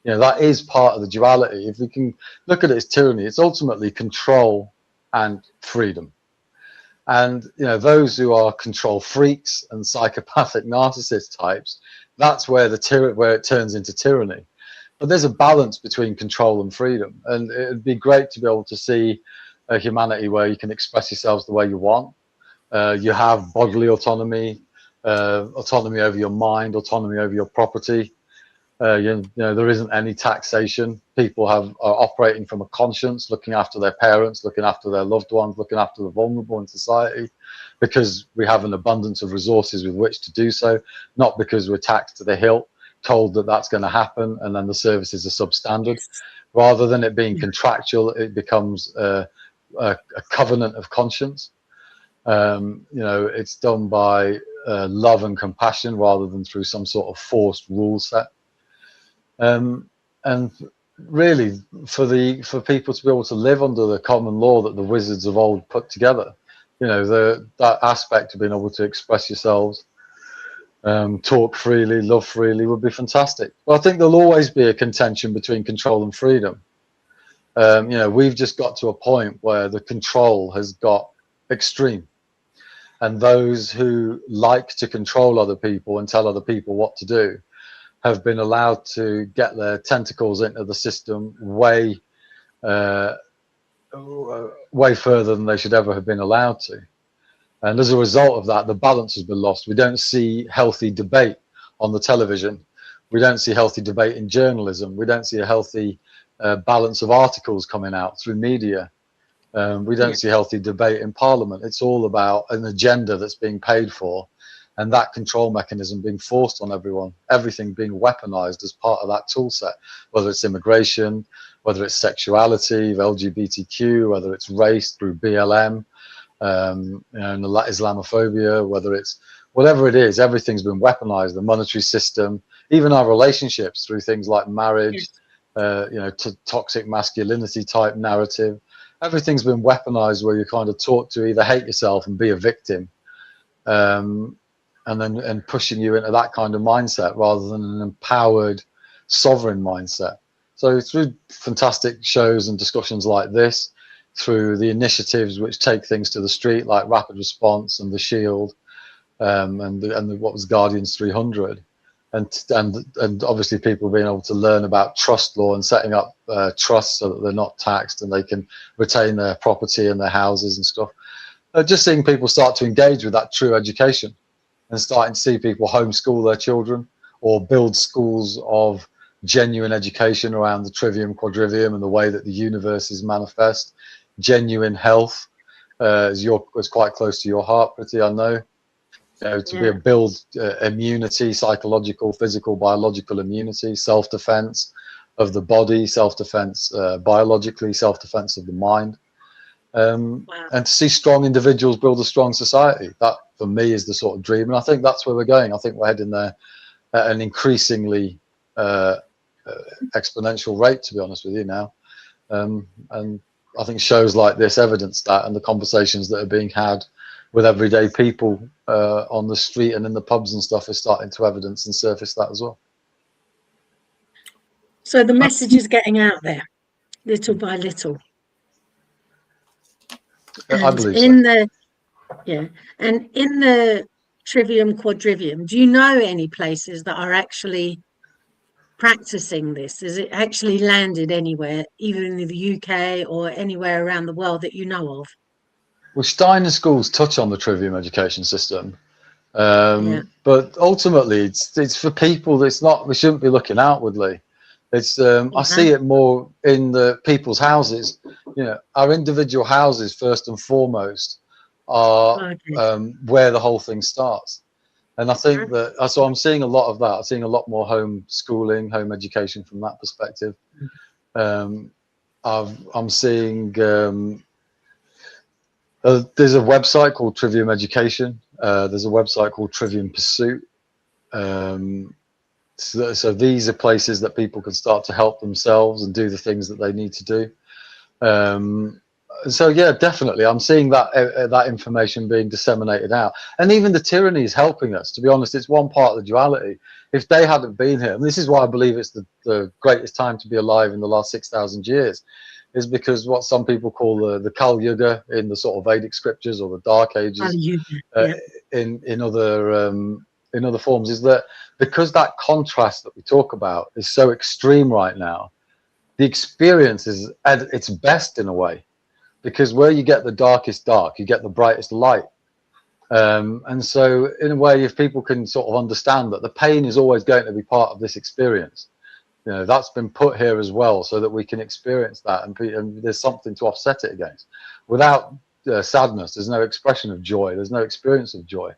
That is part of the duality. If we can look at it as tyranny, it's ultimately control and freedom. And those who are control freaks and psychopathic narcissist types, that's where it turns into tyranny. But there's a balance between control and freedom, and it'd be great to be able to see a humanity where you can express yourselves the way you want. You have bodily autonomy, autonomy over your mind, autonomy over your property. There isn't any taxation. People are operating from a conscience, looking after their parents, looking after their loved ones, looking after the vulnerable in society, because we have an abundance of resources with which to do so, not because we're taxed to the hilt, told that that's going to happen, and then the services are substandard. Rather than it being contractual, it becomes a covenant of conscience. It's done by love and compassion rather than through some sort of forced rule set. And really, for people to be able to live under the common law that the wizards of old put together, that aspect of being able to express yourselves, talk freely, love freely would be fantastic. But I think there'll always be a contention between control and freedom. We've just got to a point where the control has got extreme, and those who like to control other people and tell other people what to do have been allowed to get their tentacles into the system way further than they should ever have been allowed to. And as a result of that, the balance has been lost. We don't see healthy debate on the television. We don't see healthy debate in journalism. We don't see a healthy balance of articles coming out through media. We don't see healthy debate in Parliament. It's all about an agenda that's being paid for, and that control mechanism being forced on everyone, everything being weaponized as part of that tool set, whether it's immigration, whether it's sexuality, LGBTQ, whether it's race through BLM, Islamophobia, whether it's whatever it is, everything's been weaponized. The monetary system, even our relationships through things like marriage, toxic masculinity type narrative, everything's been weaponized, where you're kind of taught to either hate yourself and be a victim, and pushing you into that kind of mindset rather than an empowered sovereign mindset. So through fantastic shows and discussions like this, through the initiatives which take things to the street, like Rapid Response and the Shield, and what was Guardians 300, and obviously people being able to learn about trust law and setting up trusts so that they're not taxed and they can retain their property and their houses and stuff. Just seeing people start to engage with that true education, and starting to see people homeschool their children or build schools of genuine education around the trivium, quadrivium, and the way that the universe is manifest. Genuine health is quite close to your heart, Priti, I know. Build immunity, psychological, physical, biological immunity, self-defense of the body, self-defense biologically, self-defense of the mind. And to see strong individuals build a strong society, that for me is the sort of dream, and I think that's where we're going. I think we're heading there at an increasingly exponential rate, to be honest with you now, and I think shows like this evidence that, and the conversations that are being had with everyday people on the street and in the pubs and stuff is starting to evidence and surface that as well. So the message is getting out there little by little. I believe so. And in the trivium quadrivium, do you know any places that are actually practicing this? Has it actually landed anywhere, either in the UK or anywhere around the world that you know of? Well, Steiner schools touch on the trivium education system, but ultimately it's for people. It's not. We shouldn't be looking outwardly. It's I see it more in the people's houses. You know, our individual houses first and foremost are where the whole thing starts. And I think that, so I'm seeing a lot of that. I'm seeing a lot more home schooling, home education from that perspective. I'm seeing there's a website called Trivium Education. There's a website called Trivium Pursuit. So these are places that people can start to help themselves and do the things that they need to do. So yeah, definitely, I'm seeing that information being disseminated out, and even the tyranny is helping us. To be honest, it's one part of the duality. If they hadn't been here, and this is why I believe it's the greatest time to be alive in the last 6,000 years, is because what some people call the Kali Yuga in the sort of Vedic scriptures, or the Dark Ages in other forms, is that because that contrast that we talk about is so extreme right now, the experience is at its best in a way. Because where you get the darkest dark, you get the brightest light. And so in a way, if people can sort of understand that the pain is always going to be part of this experience, you know, that's been put here as well, so that we can experience that, and there's something to offset it against. Without sadness, there's no expression of joy. There's no experience of joy.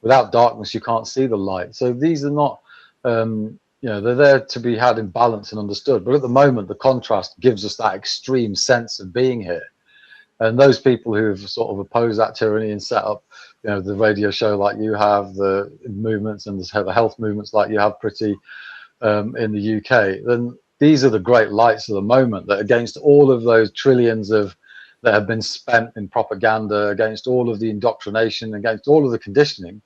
Without darkness, you can't see the light. So these are not, you know, they're there to be had in balance and understood. But at the moment, the contrast gives us that extreme sense of being here. And those people who have sort of opposed that tyranny and set up, you know, the radio show like you have, the movements and the health movements like you have, Priti, in the UK, then these are the great lights of the moment, that against all of those trillions of that have been spent in propaganda, against all of the indoctrination, against all of the conditioning,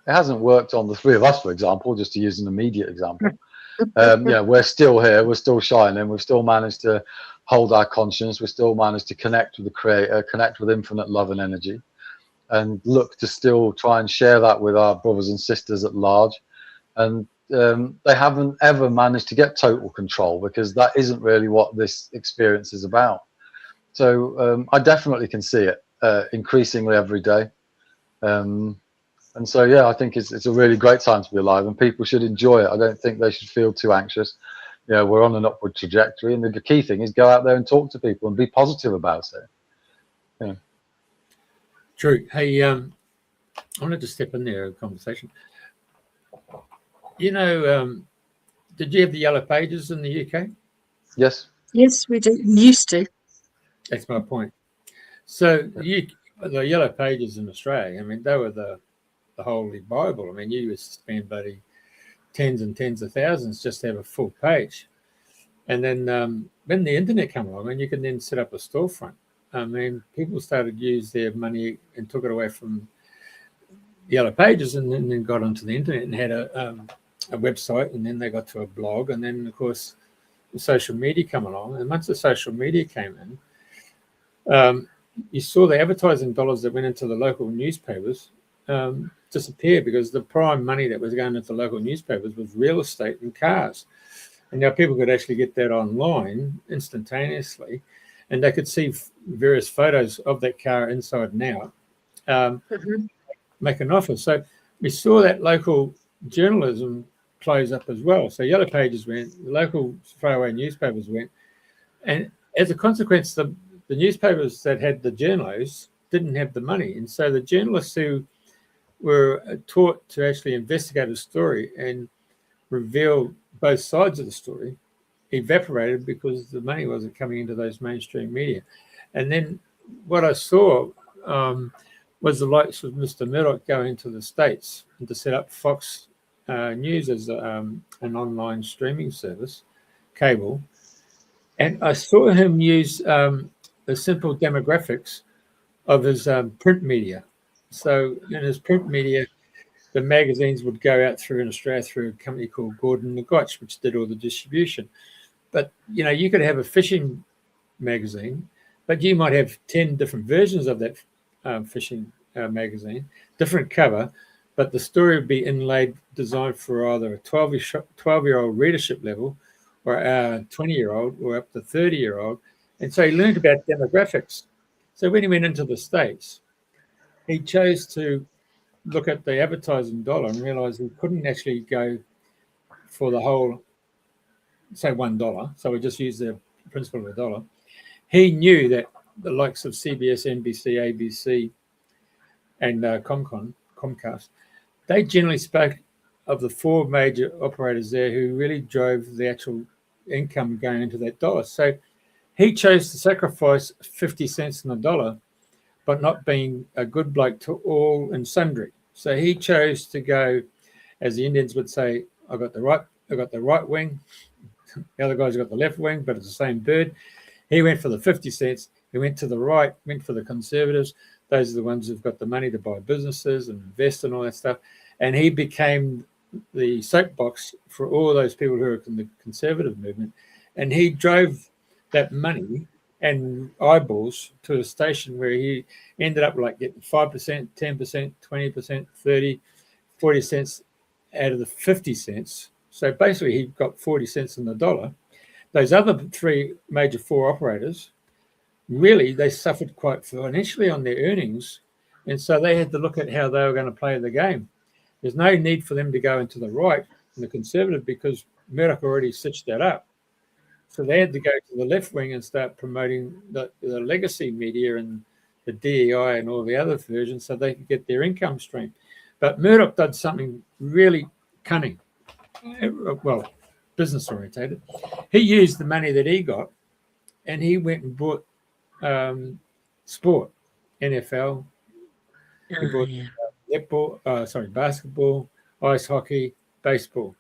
it hasn't worked on the three of us, for example, just to use an immediate example. Yeah, we're still here, we're still shining, we've still managed to hold our conscience, we still managed to connect with the Creator, connect with infinite love and energy, and look to still try and share that with our brothers and sisters at large. And they haven't ever managed to get total control, because that isn't really what this experience is about. So I definitely can see it increasingly every day. And so, yeah, I think it's a really great time to be alive, and people should enjoy it. I don't think they should feel too anxious. You know, we're on an upward trajectory, and the key thing is go out there and talk to people and be positive about it. Yeah. True. Hey, I wanted to step in there, a conversation. You know, did you have the Yellow Pages in the UK? Yes. Yes, we do. Used to. That's my point. So the Yellow Pages in Australia, I mean, they were the Holy Bible. I mean, you used to spend bloody tens and tens of thousands just to have a full page. And then when the internet came along, and you can then set up a storefront, I mean, people started to use their money and took it away from the Yellow Pages, and then got onto the internet and had a website, and then they got to a blog, and then, of course, the social media come along. And once the social media came in, you saw the advertising dollars that went into the local newspapers disappear, because the prime money that was going into local newspapers was real estate and cars. And now people could actually get that online instantaneously, and they could see various photos of that car inside and out, make an offer. So we saw that local journalism close up as well. So Yellow Pages went, the local throwaway newspapers went, and as a consequence, the newspapers that had the journos didn't have the money. And so the journalists who were taught to actually investigate a story and reveal both sides of the story evaporated, because the money wasn't coming into those mainstream media. And then what I saw was the likes of Mr. Murdoch going to the States and to set up Fox News as an online streaming service, cable. And I saw him use the simple demographics of his print media. So in his print media, the magazines would go out through in Australia through a company called Gordon & Gotch, which did all the distribution. But, you know, you could have a fishing magazine, but you might have 10 different versions of that fishing magazine, different cover, but the story would be inlaid, designed for either a 12-year-old readership level, or a 20-year-old, or up to 30-year-old. And so he learned about demographics. So when he went into the States, he chose to look at the advertising dollar and realised he couldn't actually go for the whole, say, $1. So we just use the principle of a dollar. He knew that the likes of CBS, NBC, ABC, and Comcast, they generally spoke of the four major operators there who really drove the actual income going into that dollar. So he chose to sacrifice 50 cents on the dollar, but not being a good bloke to all and sundry. So he chose to go, as the Indians would say, I got the right wing. The other guy's got the left wing, but it's the same bird. He went for the 50 cents. He went to the right, went for the conservatives. Those are the ones who've got the money to buy businesses and invest and all that stuff. And he became the soapbox for all those people who are in the conservative movement. And he drove that money and eyeballs to a station where he ended up like getting 5%, 10%, 20%, 30, 40 cents out of the 50 cents. So basically he got 40 cents on the dollar. Those other three major four operators, really, they suffered quite financially on their earnings. And so they had to look at how they were going to play the game. There's no need for them to go into the right and the conservative because Murdoch already stitched that up. So they had to go to the left wing and start promoting the legacy media and the DEI and all the other versions so they could get their income stream. But Murdoch did something really cunning, well, business orientated. He used the money that he got and he went and bought sport, NFL. He bought netball, basketball, ice hockey, baseball.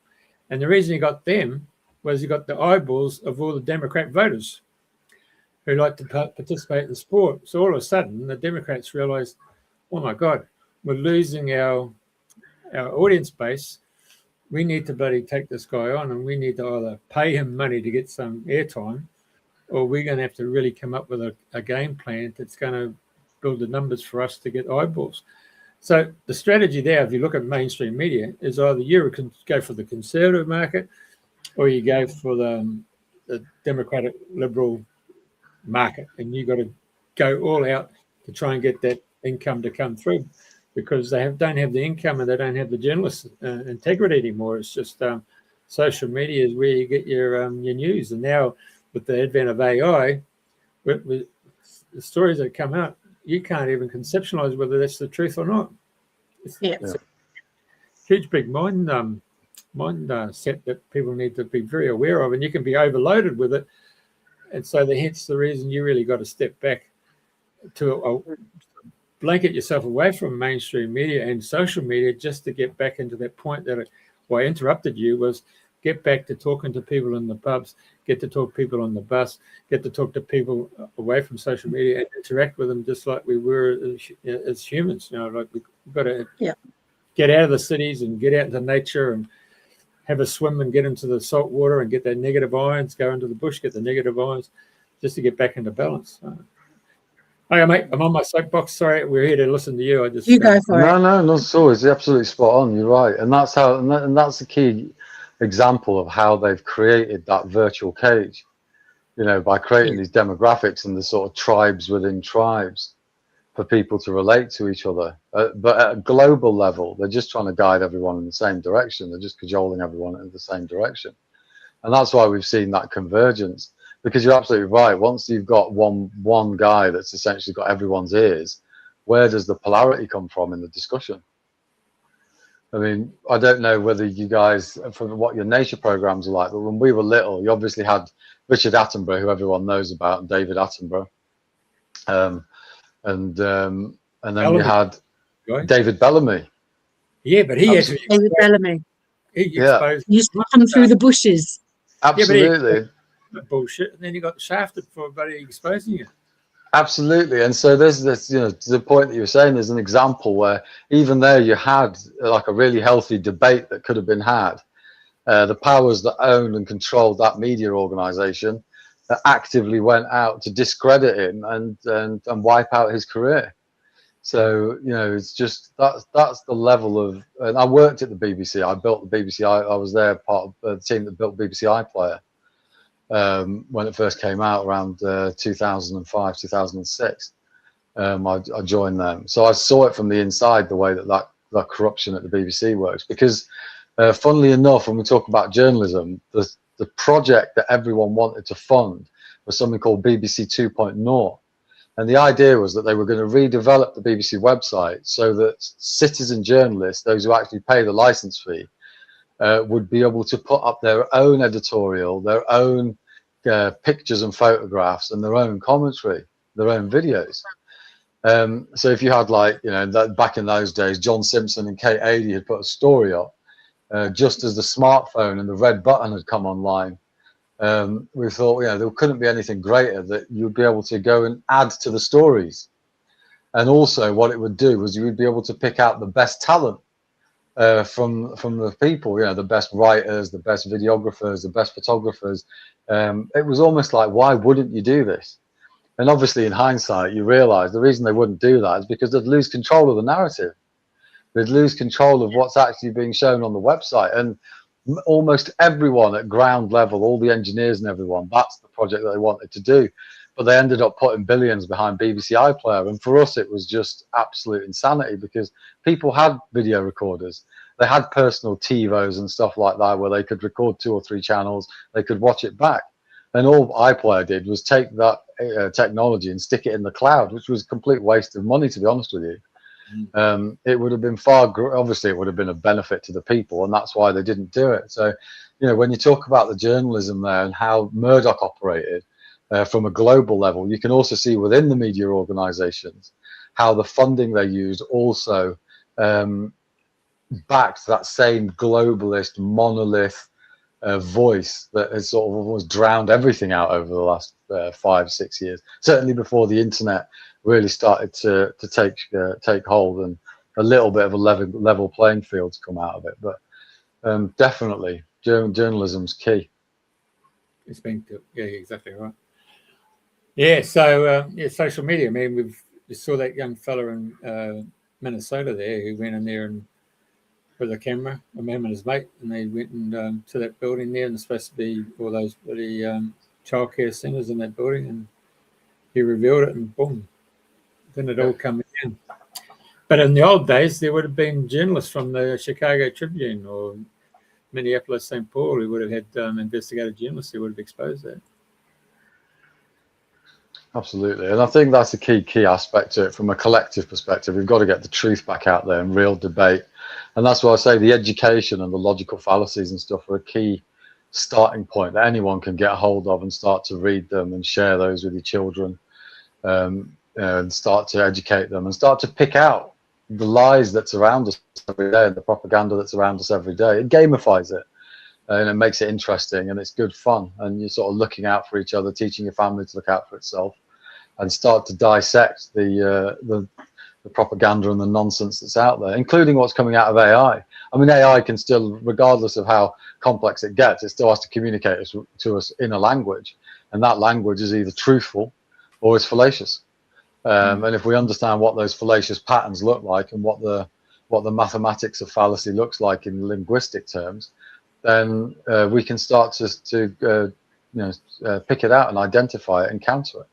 And the reason he got them was he got the eyeballs of all the Democrat voters who like to participate in the sport. So all of a sudden, the Democrats realized, oh my God, we're losing our audience base. We need to bloody take this guy on and we need to either pay him money to get some airtime or we're going to have to really come up with a game plan that's going to build the numbers for us to get eyeballs. So the strategy there, if you look at mainstream media, is either you can go for the conservative market or you go for the Democratic Liberal market, and you've got to go all out to try and get that income to come through because they don't have the income and they don't have the journalist integrity anymore. It's just social media is where you get your news. And now with the advent of AI, with the stories that come out, you can't even conceptualize whether that's the truth or not. It's a huge, big mind set that people need to be very aware of, and you can be overloaded with it. And so hence the reason you really got to step back to blanket yourself away from mainstream media and social media just to get back into that point that I interrupted you was get back to talking to people in the pubs, get to talk to people on the bus, get to talk to people away from social media and interact with them just like we were as humans. You know, like we've got to get out of the cities and get out into nature and have a swim and get into the salt water and get that negative ions, go into the bush, get the negative ions, just to get back into balance. Hey, mate, I'm on my soapbox. Sorry, we're here to listen to you. You go for it. No, not at all. It's absolutely spot on. You're right, and that's how, and that's the key example of how they've created that virtual cage. You know, by creating these demographics and the sort of tribes within tribes for people to relate to each other. But at a global level, they're just trying to guide everyone in the same direction. They're just cajoling everyone in the same direction, and that's why we've seen that convergence. Because you're absolutely right. Once you've got one guy that's essentially got everyone's ears, where does the polarity come from in the discussion? I mean, I don't know whether you guys, from what your nature programs are like, but when we were little, you obviously had Richard Attenborough, who everyone knows about, and David Attenborough, and then Bellamy. You had David Bellamy. Yeah, but he actually David Bellamy. He used to come through the bushes. Absolutely. Bullshit, and then you got shafted for everybody exposing you. Absolutely. And so there's this, you know, to the point that you were saying, there's an example where even there you had like a really healthy debate that could have been had. The powers that owned and controlled that media organization that actively went out to discredit him and wipe out his career. So, you know, it's just that's the level of, and I worked at the BBC. I built the BBC. I was there, part of the team that built BBC iPlayer. When it first came out around 2005, 2006. I joined them. So I saw it from the inside, the way that corruption at the BBC works. Because funnily enough, when we talk about journalism, the project that everyone wanted to fund was something called BBC 2.0. And the idea was that they were going to redevelop the BBC website so that citizen journalists, those who actually pay the license fee, would be able to put up their own editorial, their own pictures and photographs, and their own commentary, their own videos. So if you had, like, you know, back in those days, John Simpson and Kate Adie had put a story up just as the smartphone and the red button had come online. We thought, you know, there couldn't be anything greater that you'd be able to go and add to the stories. And also what it would do was you would be able to pick out the best talent from the people, you know, the best writers, the best videographers, the best photographers. It was almost like, why wouldn't you do this? And obviously in hindsight, you realize the reason they wouldn't do that is because they'd lose control of the narrative. They'd lose control of what's actually being shown on the website. And almost everyone at ground level, all the engineers and everyone, that's the project that they wanted to do. But they ended up putting billions behind BBC iPlayer. And for us, it was just absolute insanity, because people had video recorders. They had personal TiVos and stuff like that, where they could record 2 or 3 channels. They could watch it back. And all iPlayer did was take that technology and stick it in the cloud, which was a complete waste of money, to be honest with you. It would have been obviously it would have been a benefit to the people, and that's why they didn't do it. So, you know, when you talk about the journalism there and how Murdoch operated from a global level, you can also see within the media organizations how the funding they used also backed that same globalist monolith voice that has sort of almost drowned everything out over the last 5-6 years, certainly before the internet really started to take hold, and a little bit of a level playing field to come out of it. But definitely journalism's key. It's been good. Yeah, exactly right. Yeah, so yeah, social media. I mean, we saw that young fella in Minnesota there who went in there and with a camera, him and his mate, and they went and to that building there, and there's supposed to be all those bloody childcare centres in that building, and he revealed it, and boom, then it all come in. But in the old days, there would have been journalists from the Chicago Tribune or Minneapolis St. Paul who would have had investigative journalists who would have exposed that. Absolutely, and I think that's a key aspect to it from a collective perspective. We've got to get the truth back out there in real debate, and that's why I say the education and the logical fallacies and stuff are a key starting point that anyone can get a hold of and start to read them and share those with your children, and start to educate them and start to pick out the lies that's around us every day and the propaganda that's around us every day. It gamifies it, and it makes it interesting, and it's good fun, and you're sort of looking out for each other, teaching your family to look out for itself, and start to dissect the propaganda and the nonsense that's out there, including what's coming out of AI. I mean, AI can still, regardless of how complex it gets, it still has to communicate to us in a language, and that language is either truthful or it's fallacious. And if we understand what those fallacious patterns look like and what the mathematics of fallacy looks like in linguistic terms, then we can start to pick it out and identify it and counter it.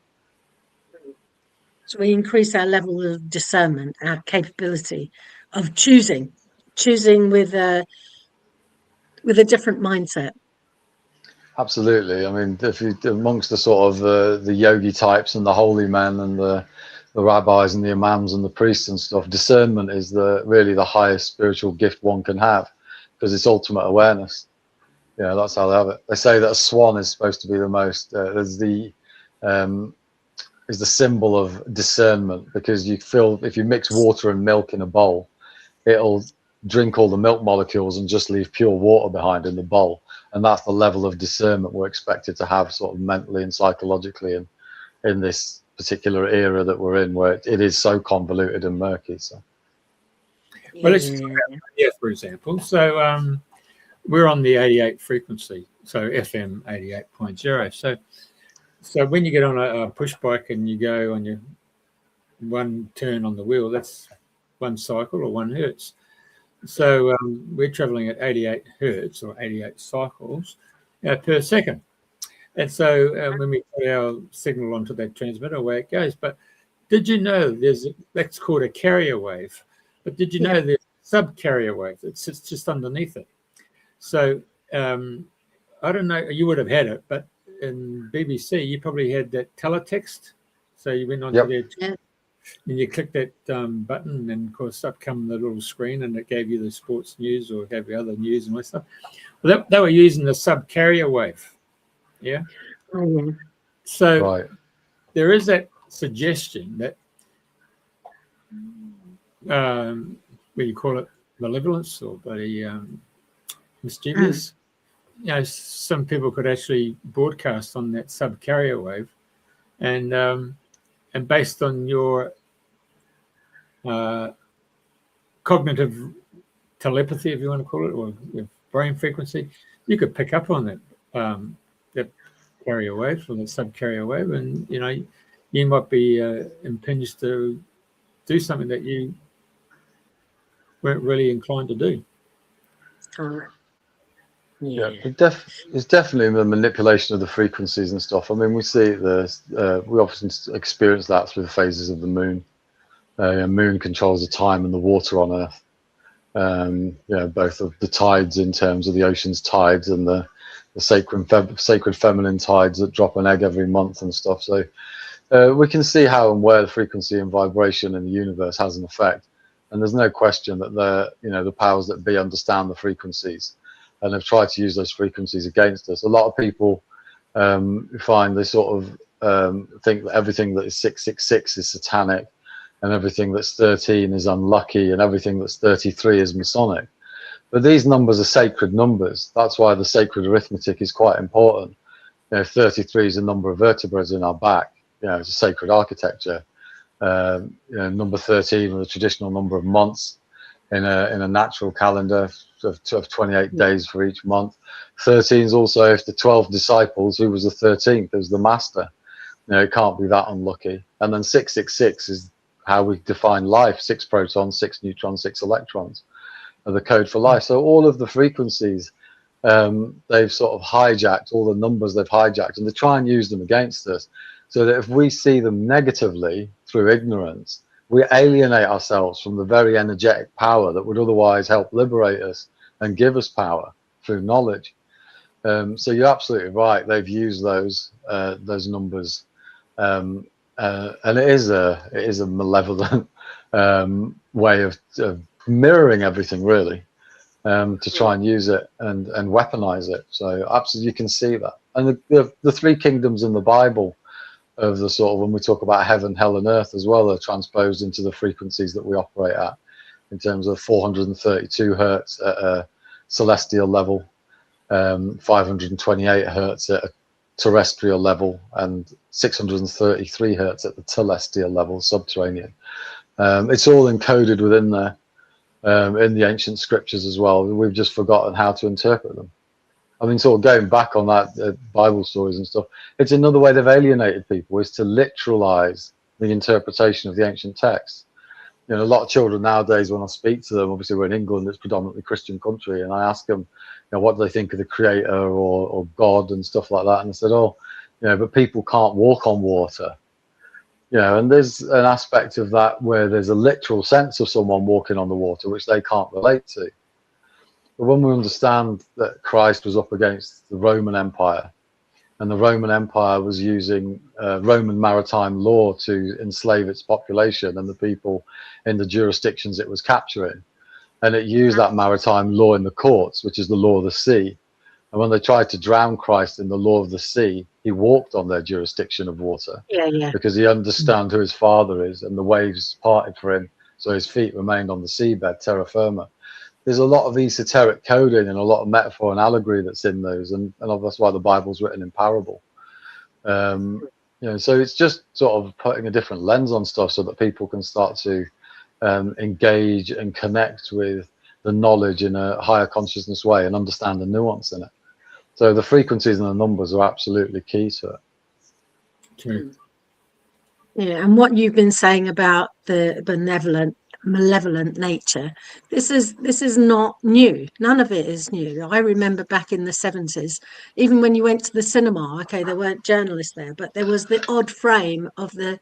So we increase our level of discernment, our capability of choosing with a different mindset. Absolutely. I mean, if you amongst the sort of the yogi types and the holy men and the rabbis and the imams and the priests and stuff, discernment is really the highest spiritual gift one can have, because it's ultimate awareness. Yeah, that's how they have it. They say that a swan is supposed to be the most is the symbol of discernment, because you feel if you mix water and milk in a bowl, it'll drink all the milk molecules and just leave pure water behind in the bowl. And that's the level of discernment we're expected to have sort of mentally and psychologically in this particular era that we're in, where it is so convoluted and murky. So, well, let's talk about radio, for example. So we're on the 88 frequency, so FM 88.0. So when you get on a push bike and you go on your one turn on the wheel, that's 1 cycle or 1 hertz. So we're traveling at 88 hertz or 88 cycles per second. And so when we put our signal onto that transmitter, away it goes. But Did you know that's called a carrier wave? But did you know there's a sub-carrier wave that sits just underneath it? So I don't know, you would have had it, but in BBC you probably had that teletext. So you went onto there and you click that button, and of course up come the little screen, and it gave you the sports news or gave you other news and stuff. Well, they were using the sub-carrier wave. Yeah. Oh, yeah. So there is that suggestion that what you call it, malevolence or bloody mischievous. You know, some people could actually broadcast on that sub-carrier wave, and based on your cognitive telepathy, if you want to call it, or your brain frequency, you could pick up on that carrier wave or the sub-carrier wave, and you know, you might be impinged to do something that you weren't really inclined to do. Yeah, it's definitely the manipulation of the frequencies and stuff. I mean, we see we often experience that through the phases of the moon. Moon controls the time and the water on Earth. Both of the tides in terms of the ocean's tides and the sacred feminine tides that drop an egg every month and stuff. So we can see how and where the frequency and vibration in the universe has an effect. And there's no question that the powers that be understand the frequencies and have tried to use those frequencies against us. A lot of people find they sort of think that everything that is 666 is satanic, and everything that's 13 is unlucky, and everything that's 33 is Masonic. But these numbers are sacred numbers. That's why the sacred arithmetic is quite important. 33 is the number of vertebrae in our back. It's a sacred architecture. Number 13 is the traditional number of months in a natural calendar of 28 days for each month. 13 is also, if the 12 disciples, who was the 13th? It was the master. It can't be that unlucky. And then 666 is how we define life: 6 protons, 6 neutrons, 6 electrons are the code for life. So all of the frequencies, they've sort of hijacked, all the numbers they've hijacked, and they try and use them against us, so that if we see them negatively through ignorance, we alienate ourselves from the very energetic power that would otherwise help liberate us and give us power through knowledge. So you're absolutely right. They've used those numbers, and it is a malevolent way of mirroring everything, really, to try and use it and weaponize it. So absolutely, you can see that. And the 3 kingdoms in the Bible, of the sort of, when we talk about heaven, hell, and earth as well, are transposed into the frequencies that we operate at, in terms of 432 hertz at a celestial level, 528 hertz at a terrestrial level, and 633 hertz at the telestial level, subterranean. It's all encoded within there, in the ancient scriptures as well. We've just forgotten how to interpret them. I mean, sort of going back on that, Bible stories and stuff, it's another way they've alienated people, is to literalize the interpretation of the ancient texts. A lot of children nowadays, when I speak to them, obviously we're in England, it's predominantly Christian country, and I ask them, what do they think of the Creator or God and stuff like that, and they said, but people can't walk on water. And there's an aspect of that where there's a literal sense of someone walking on the water, which they can't relate to. But when we understand that Christ was up against the Roman Empire, and the Roman Empire was using Roman maritime law to enslave its population and the people in the jurisdictions it was capturing, and it used that maritime law in the courts, which is the law of the sea. And when they tried to drown Christ in the law of the sea, he walked on their jurisdiction of water, because he understood who his Father is, and the waves parted for him, so his feet remained on the seabed, terra firma. There's a lot of esoteric coding and a lot of metaphor and allegory that's in those, and that's why the Bible's written in parable. So it's just sort of putting a different lens on stuff so that people can start to engage and connect with the knowledge in a higher consciousness way and understand the nuance in it. So the frequencies and the numbers are absolutely key to it. True. Yeah, and what you've been saying about the malevolent nature, this is not new. None of it is new. I remember back in the 70s, even when you went to the cinema, okay, there weren't journalists there, but there was the odd frame of the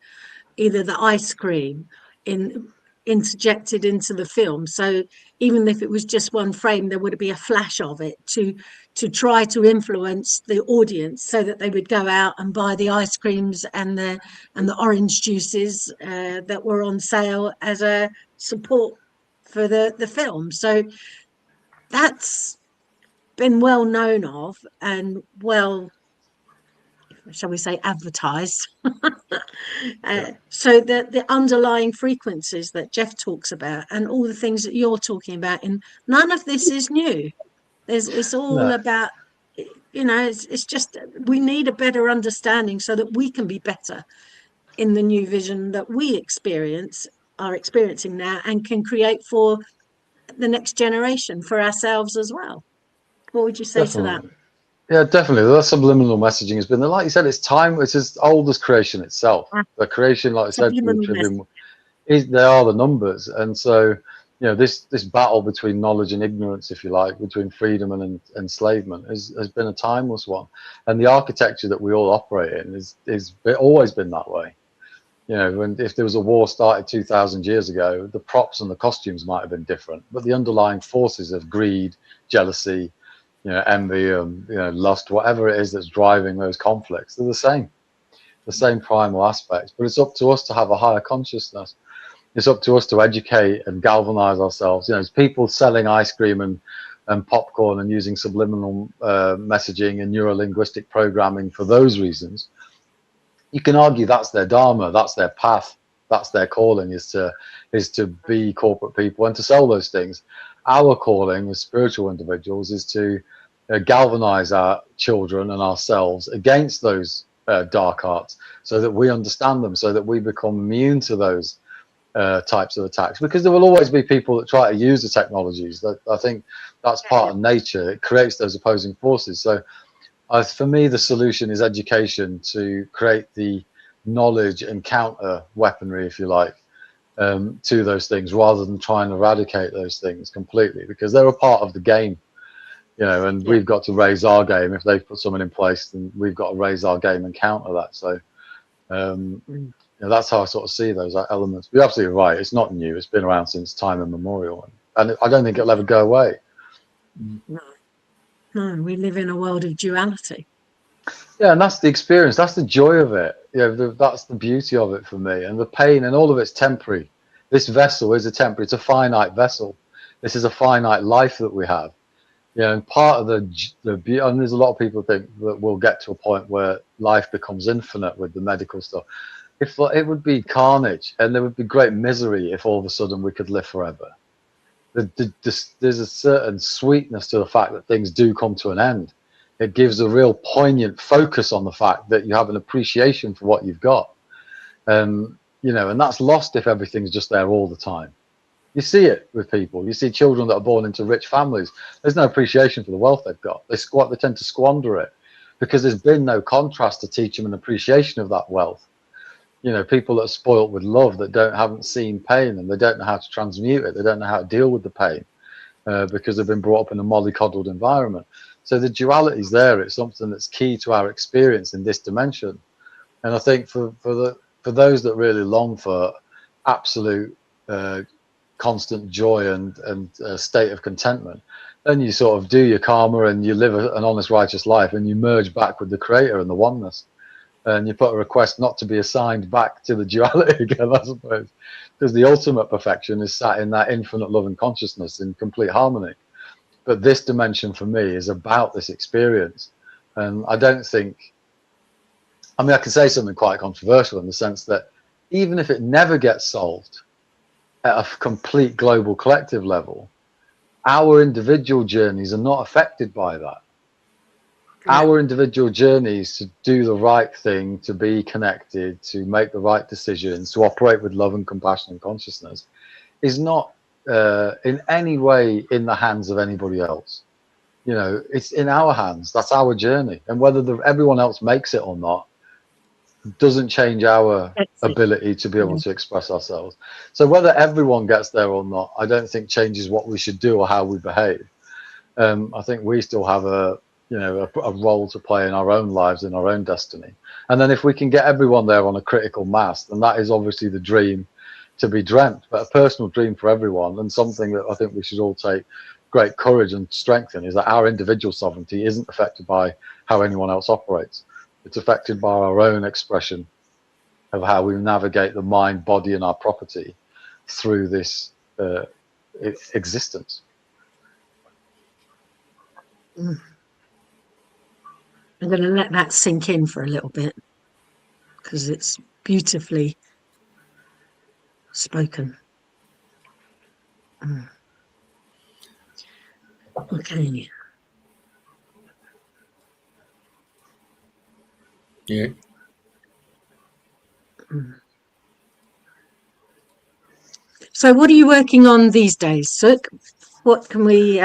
either the ice cream interjected into the film. So even if it was just one frame, there would be a flash of it to try to influence the audience so that they would go out and buy the ice creams and the orange juices that were on sale as a support for the film. So that's been well known of and well, shall we say, advertised. So the underlying frequencies that Jeff talks about and all the things that you're talking about, and none of this is new. It's all about, it's just we need a better understanding so that we can be better in the new vision that we are experiencing now, and can create for the next generation, for ourselves as well. What would you say to that? Yeah, definitely. That subliminal messaging has been there. Like you said, it's as old as creation itself. The creation, like I said, they are the numbers. And so, this battle between knowledge and ignorance, if you like, between freedom and enslavement has been a timeless one. And the architecture that we all operate in is always been that way. If there was a war started 2,000 years ago, the props and the costumes might have been different, but the underlying forces of greed, jealousy, envy, lust, whatever it is that's driving those conflicts, they're the same primal aspects. But it's up to us to have a higher consciousness. It's up to us to educate and galvanize ourselves. As people selling ice cream and popcorn and using subliminal messaging and neuro-linguistic programming for those reasons, you can argue that's their dharma, that's their path, that's their calling, is to be corporate people and to sell those things. Our calling as spiritual individuals is to galvanize our children and ourselves against those dark arts, so that we understand them, so that we become immune to those types of attacks. Because there will always be people that try to use the technologies. I think that's part of nature. It creates those opposing forces. So for me, the solution is education, to create the knowledge and counter weaponry, if you like, to those things, rather than trying to eradicate those things completely, because they're a part of the game, and we've got to raise our game. If they've put someone in place, then we've got to raise our game and counter that. So that's how I sort of see those elements. You're absolutely right. It's not new. It's been around since time immemorial, and I don't think it'll ever go away. No, we live in a world of duality. Yeah, and that's the experience. That's the joy of it. That's the beauty of it for me. And the pain and all of it's temporary. This vessel is it's a finite vessel. This is a finite life that we have. And part of the beauty, and there's a lot of people think that we'll get to a point where life becomes infinite with the medical stuff. It would be carnage, and there would be great misery if all of a sudden we could live forever. There's a certain sweetness to the fact that things do come to an end. It gives a real poignant focus on the fact that you have an appreciation for what you've got. And that's lost if everything's just there all the time. You see it with people. You see children that are born into rich families. There's no appreciation for the wealth they've got. They tend to squander it because there's been no contrast to teach them an appreciation of that wealth. People that are spoilt with love, that haven't seen pain, and they don't know how to transmute it. They don't know how to deal with the pain because they've been brought up in a mollycoddled environment. So the duality's there. It's something that's key to our experience in this dimension. And I think for those that really long for absolute constant joy and state of contentment, then you sort of do your karma and you live an honest, righteous life, and you merge back with the Creator and the oneness. And you put a request not to be assigned back to the duality again, I suppose, because the ultimate perfection is sat in that infinite love and consciousness in complete harmony. But this dimension for me is about this experience. And I don't think, I can say something quite controversial in the sense that even if it never gets solved at a complete global collective level, our individual journeys are not affected by that. Our individual journeys to do the right thing, to be connected, to make the right decisions, to operate with love and compassion and consciousness is not in any way in the hands of anybody else. It's in our hands. That's our journey. And whether everyone else makes it or not doesn't change our ability to be able to express ourselves. So whether everyone gets there or not, I don't think changes what we should do or how we behave. I think we still have a role to play in our own lives, in our own destiny. And then if we can get everyone there on a critical mass, then that is obviously the dream to be dreamt, but a personal dream for everyone, and something that I think we should all take great courage and strength in, is that our individual sovereignty isn't affected by how anyone else operates. It's affected by our own expression of how we navigate the mind, body, and our property through this existence. I'm going to let that sink in for a little bit, because it's beautifully spoken. Okay. Yeah. So what are you working on these days, Sukh? What can we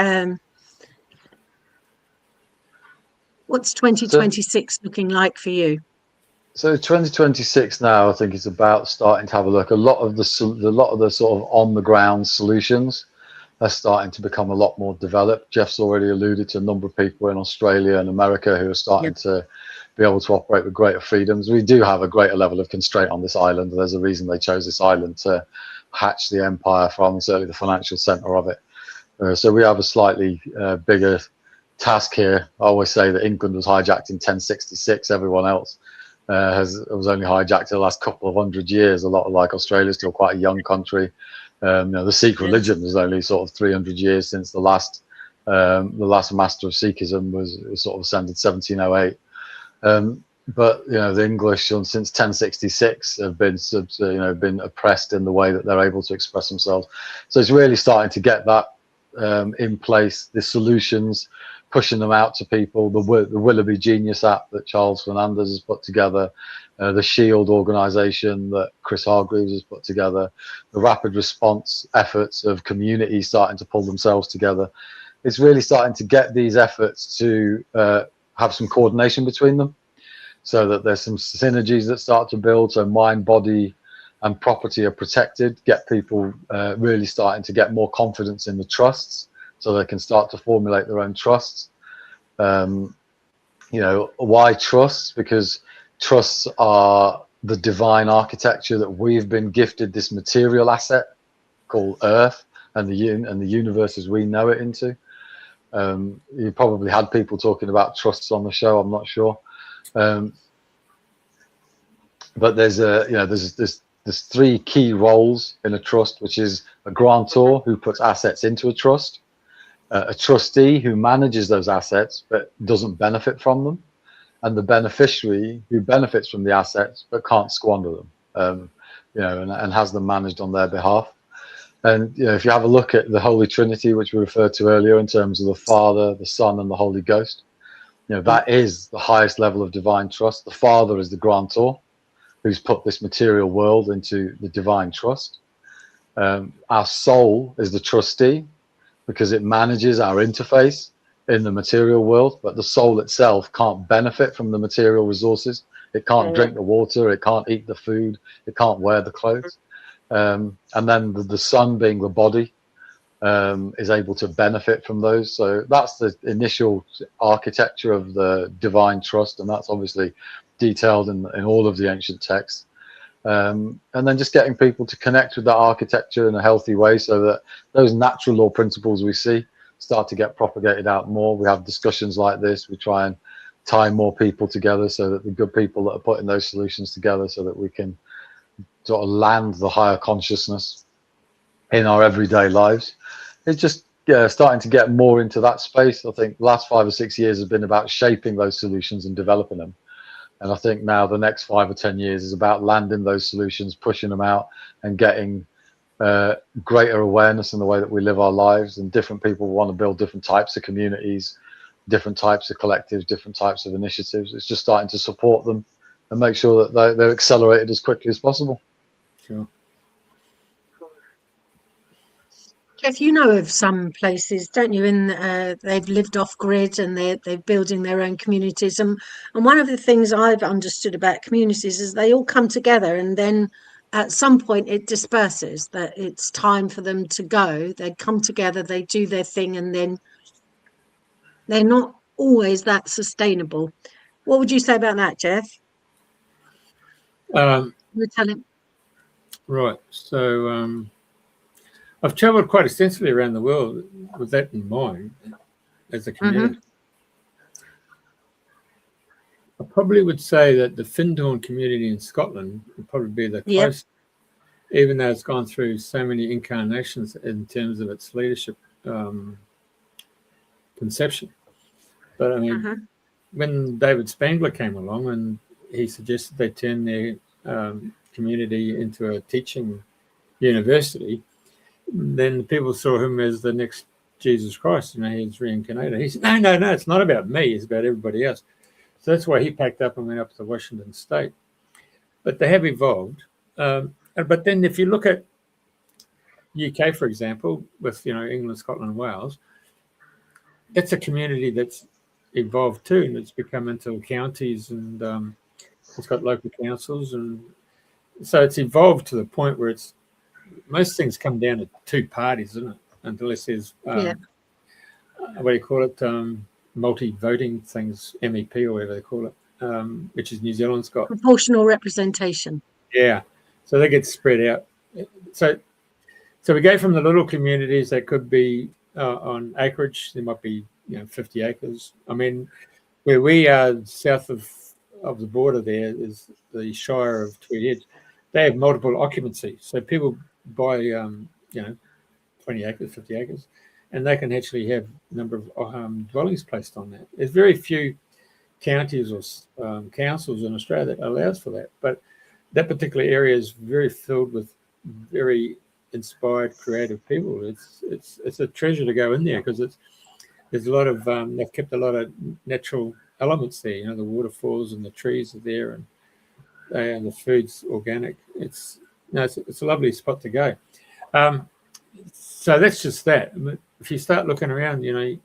what's 2026 looking like for you? So 2026 now, I think, is about starting to have a look. A lot of the sort of on the ground solutions are starting to become a lot more developed. Jeff's already alluded to a number of people in Australia and America who are starting to be able to operate with greater freedoms. We do have a greater level of constraint on this island. There's a reason they chose this island to hatch the empire from, certainly the financial center of it. So we have a slightly bigger task here. I always say that England was hijacked in 1066. Everyone else was only hijacked in the last couple of 100 years. A lot of, like, Australia is still quite a young country. The Sikh religion is only sort of 300 years since the last master of Sikhism was sort of ascended 1708. But the English since 1066 have been been oppressed in the way that they're able to express themselves. So it's really starting to get that in place. The solutions, pushing them out to people. The Willoughby Genius app that Charles Fernandez has put together, the Shield organisation that Chris Hargreaves has put together, the rapid response efforts of communities starting to pull themselves together. It's really starting to get these efforts to have some coordination between them, so that there's some synergies that start to build. So mind, body, and property are protected. Get people really starting to get more confidence in the trusts, so they can start to formulate their own trusts. Why trusts? Because trusts are the divine architecture that we've been gifted, this material asset called Earth and the universe as we know it into. You probably had people talking about trusts on the show. I'm not sure, but there's three key roles in a trust, which is a grantor who puts assets into a trust, a trustee who manages those assets but doesn't benefit from them, and the beneficiary who benefits from the assets but can't squander them, and has them managed on their behalf. And if you have a look at the Holy Trinity, which we referred to earlier, in terms of the Father, the Son, and the Holy Ghost, that is the highest level of divine trust. The Father is the grantor, who's put this material world into the divine trust. Our soul is the trustee, because it manages our interface in the material world, but the soul itself can't benefit from the material resources. It can't drink the water, it can't eat the food, it can't wear the clothes. And then the Son, being the body, is able to benefit from those. So that's the initial architecture of the divine trust, and that's obviously detailed in all of the ancient texts. And then just getting people to connect with that architecture in a healthy way, so that those natural law principles we see start to get propagated out more. We have discussions like this. We try and tie more people together, so that the good people that are putting those solutions together, so that we can sort of land the higher consciousness in our everyday lives. It's just starting to get more into that space. I think the last 5 or 6 years has been about shaping those solutions and developing them. And I think now the next 5 or 10 years is about landing those solutions, pushing them out, and getting greater awareness in the way that we live our lives. And different people want to build different types of communities, different types of collectives, different types of initiatives. It's just starting to support them and make sure that they're accelerated as quickly as possible. Sure. Jeff, you know of some places, don't you? They've lived off grid, and they're building their own communities. And one of the things I've understood about communities is they all come together, and then at some point it disperses. That it's time for them to go. They come together, they do their thing, and then they're not always that sustainable. What would you say about that, Jeff? Um, You were telling. right. So I've travelled quite extensively around the world with that in mind as a community. I probably would say that the Findhorn community in Scotland would probably be the closest, even though it's gone through so many incarnations in terms of its leadership conception. But I mean, when David Spangler came along and he suggested they turn their community into a teaching university, then people saw him as the next Jesus Christ. You know, he's reincarnated. He said, no, it's not about me. It's about everybody else. So that's why he packed up and went up to Washington State. But they have evolved. But then if you look at UK, for example, with, you know, England, Scotland, and Wales, it's a community that's evolved too, and it's become into counties, and it's got local councils. And so it's evolved to the point where it's, most things come down to two parties, isn't it? Unless there's, what do you call it, multi-voting things, MEP or whatever they call it, which is New Zealand's got. Proportional representation. Yeah. So they get spread out. So we go from the little communities that could be on acreage. There might be, 50 acres. I mean, where we are south of the border there is the Shire of Tweed Edge. They have multiple occupancy. So people buy, 20 acres, 50 acres, and they can actually have a number of dwellings placed on that. There's very few counties or councils in Australia that allows for that. But that particular area is very filled with very inspired, creative people. It's a treasure to go in there because there's a lot of they've kept a lot of natural elements there. The waterfalls and the trees are there, and the food's organic. It's a lovely spot to go. So that's just that. If you start looking around, the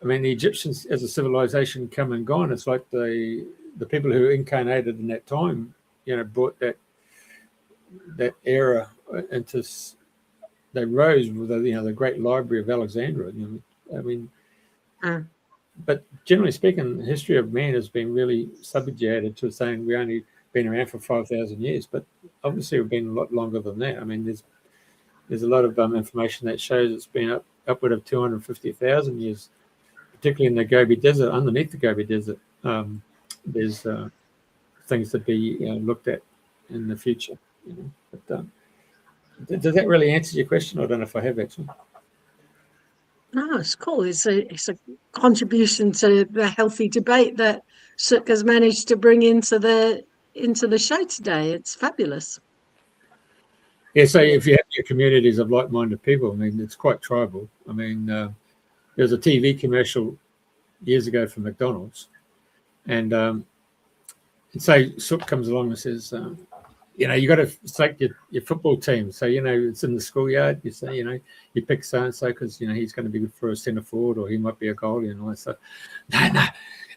Egyptians as a civilization come and gone. It's like the people who incarnated in that time, brought that era into. They rose with the great library of Alexandria. But generally speaking, the history of man has been really subjugated to saying we only been around for 5,000 years, but obviously we've been a lot longer than that. I mean, there's a lot of information that shows it's been upward of 250,000 years, particularly in the Gobi Desert. Underneath the Gobi Desert, there's things to be looked at in the future. But, does that really answer your question? I don't know if I have actually. No, it's cool. It's a contribution to the healthy debate that Sukh has managed to bring into the show today. It's fabulous. Yeah, so if you have your communities of like-minded people, it's quite tribal. There was a TV commercial years ago for McDonald's, and say Sukh comes along and says, you got to select your football team. So, it's in the schoolyard. You say, you pick so-and-so because, he's going to be good for a centre forward or he might be a goalie and all that stuff. No.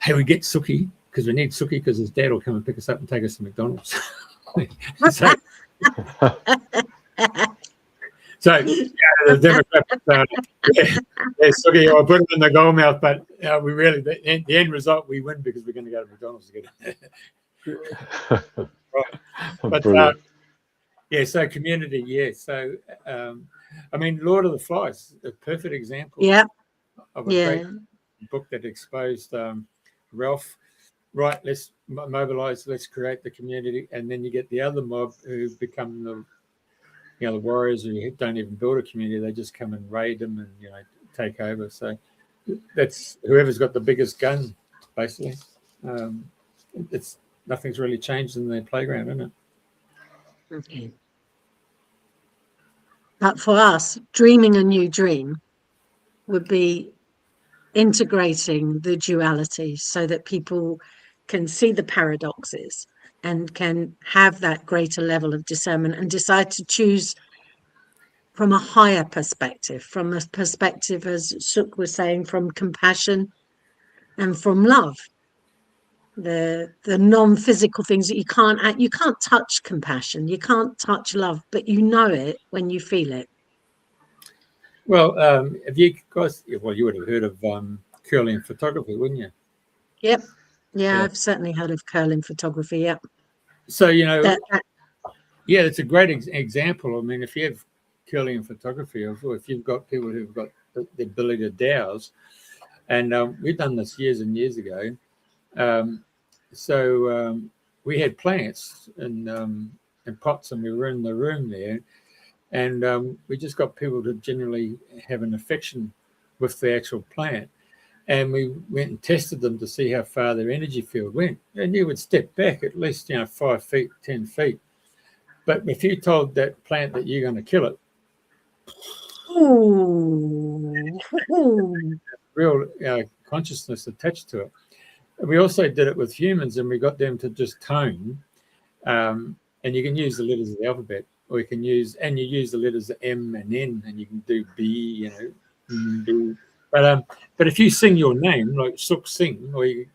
Hey, we get Sukhi because we need Sukhi because his dad will come and pick us up and take us to McDonald's. So the Democrats, Sukhi, I'll put him in the goal mouth, but we really, the end result, we win because we're going to go to McDonald's again. Right. But so community, so Lord of the Flies, a perfect example of a great book that exposed Ralph. Right, let's mobilize, let's create the community, and then you get the other mob who become the warriors who don't even build a community; they just come and raid them and take over. So that's whoever's got the biggest gun, basically. It's nothing's really changed in their playground, isn't it? Okay. But for us, dreaming a new dream would be integrating the duality so that people can see the paradoxes and can have that greater level of discernment and decide to choose from a higher perspective, from a perspective, as Sukh was saying, from compassion and from love. The non-physical things that you can't touch compassion, you can't touch love, but you know it when you feel it. Well, have you guys? Well, you would have heard of curling photography, wouldn't you? Yep. Yeah, I've certainly heard of curling photography. Yep. So, yeah, it's a great example. I mean, if you have curling photography, or if you've got people who've got the ability to dowse, and we've done this years and years ago. So we had plants in pots, and we were in the room there, and we just got people to generally have an affection with the actual plant. And we went and tested them to see how far their energy field went. And you would step back at least, 5 feet, 10 feet. But if you told that plant that you're going to kill it, real consciousness attached to it. We also did it with humans, and we got them to just tone. And you can use the letters of the alphabet, or you use the letters M and N, and you can do B, B. But if you sing your name, like Sukh, Singh,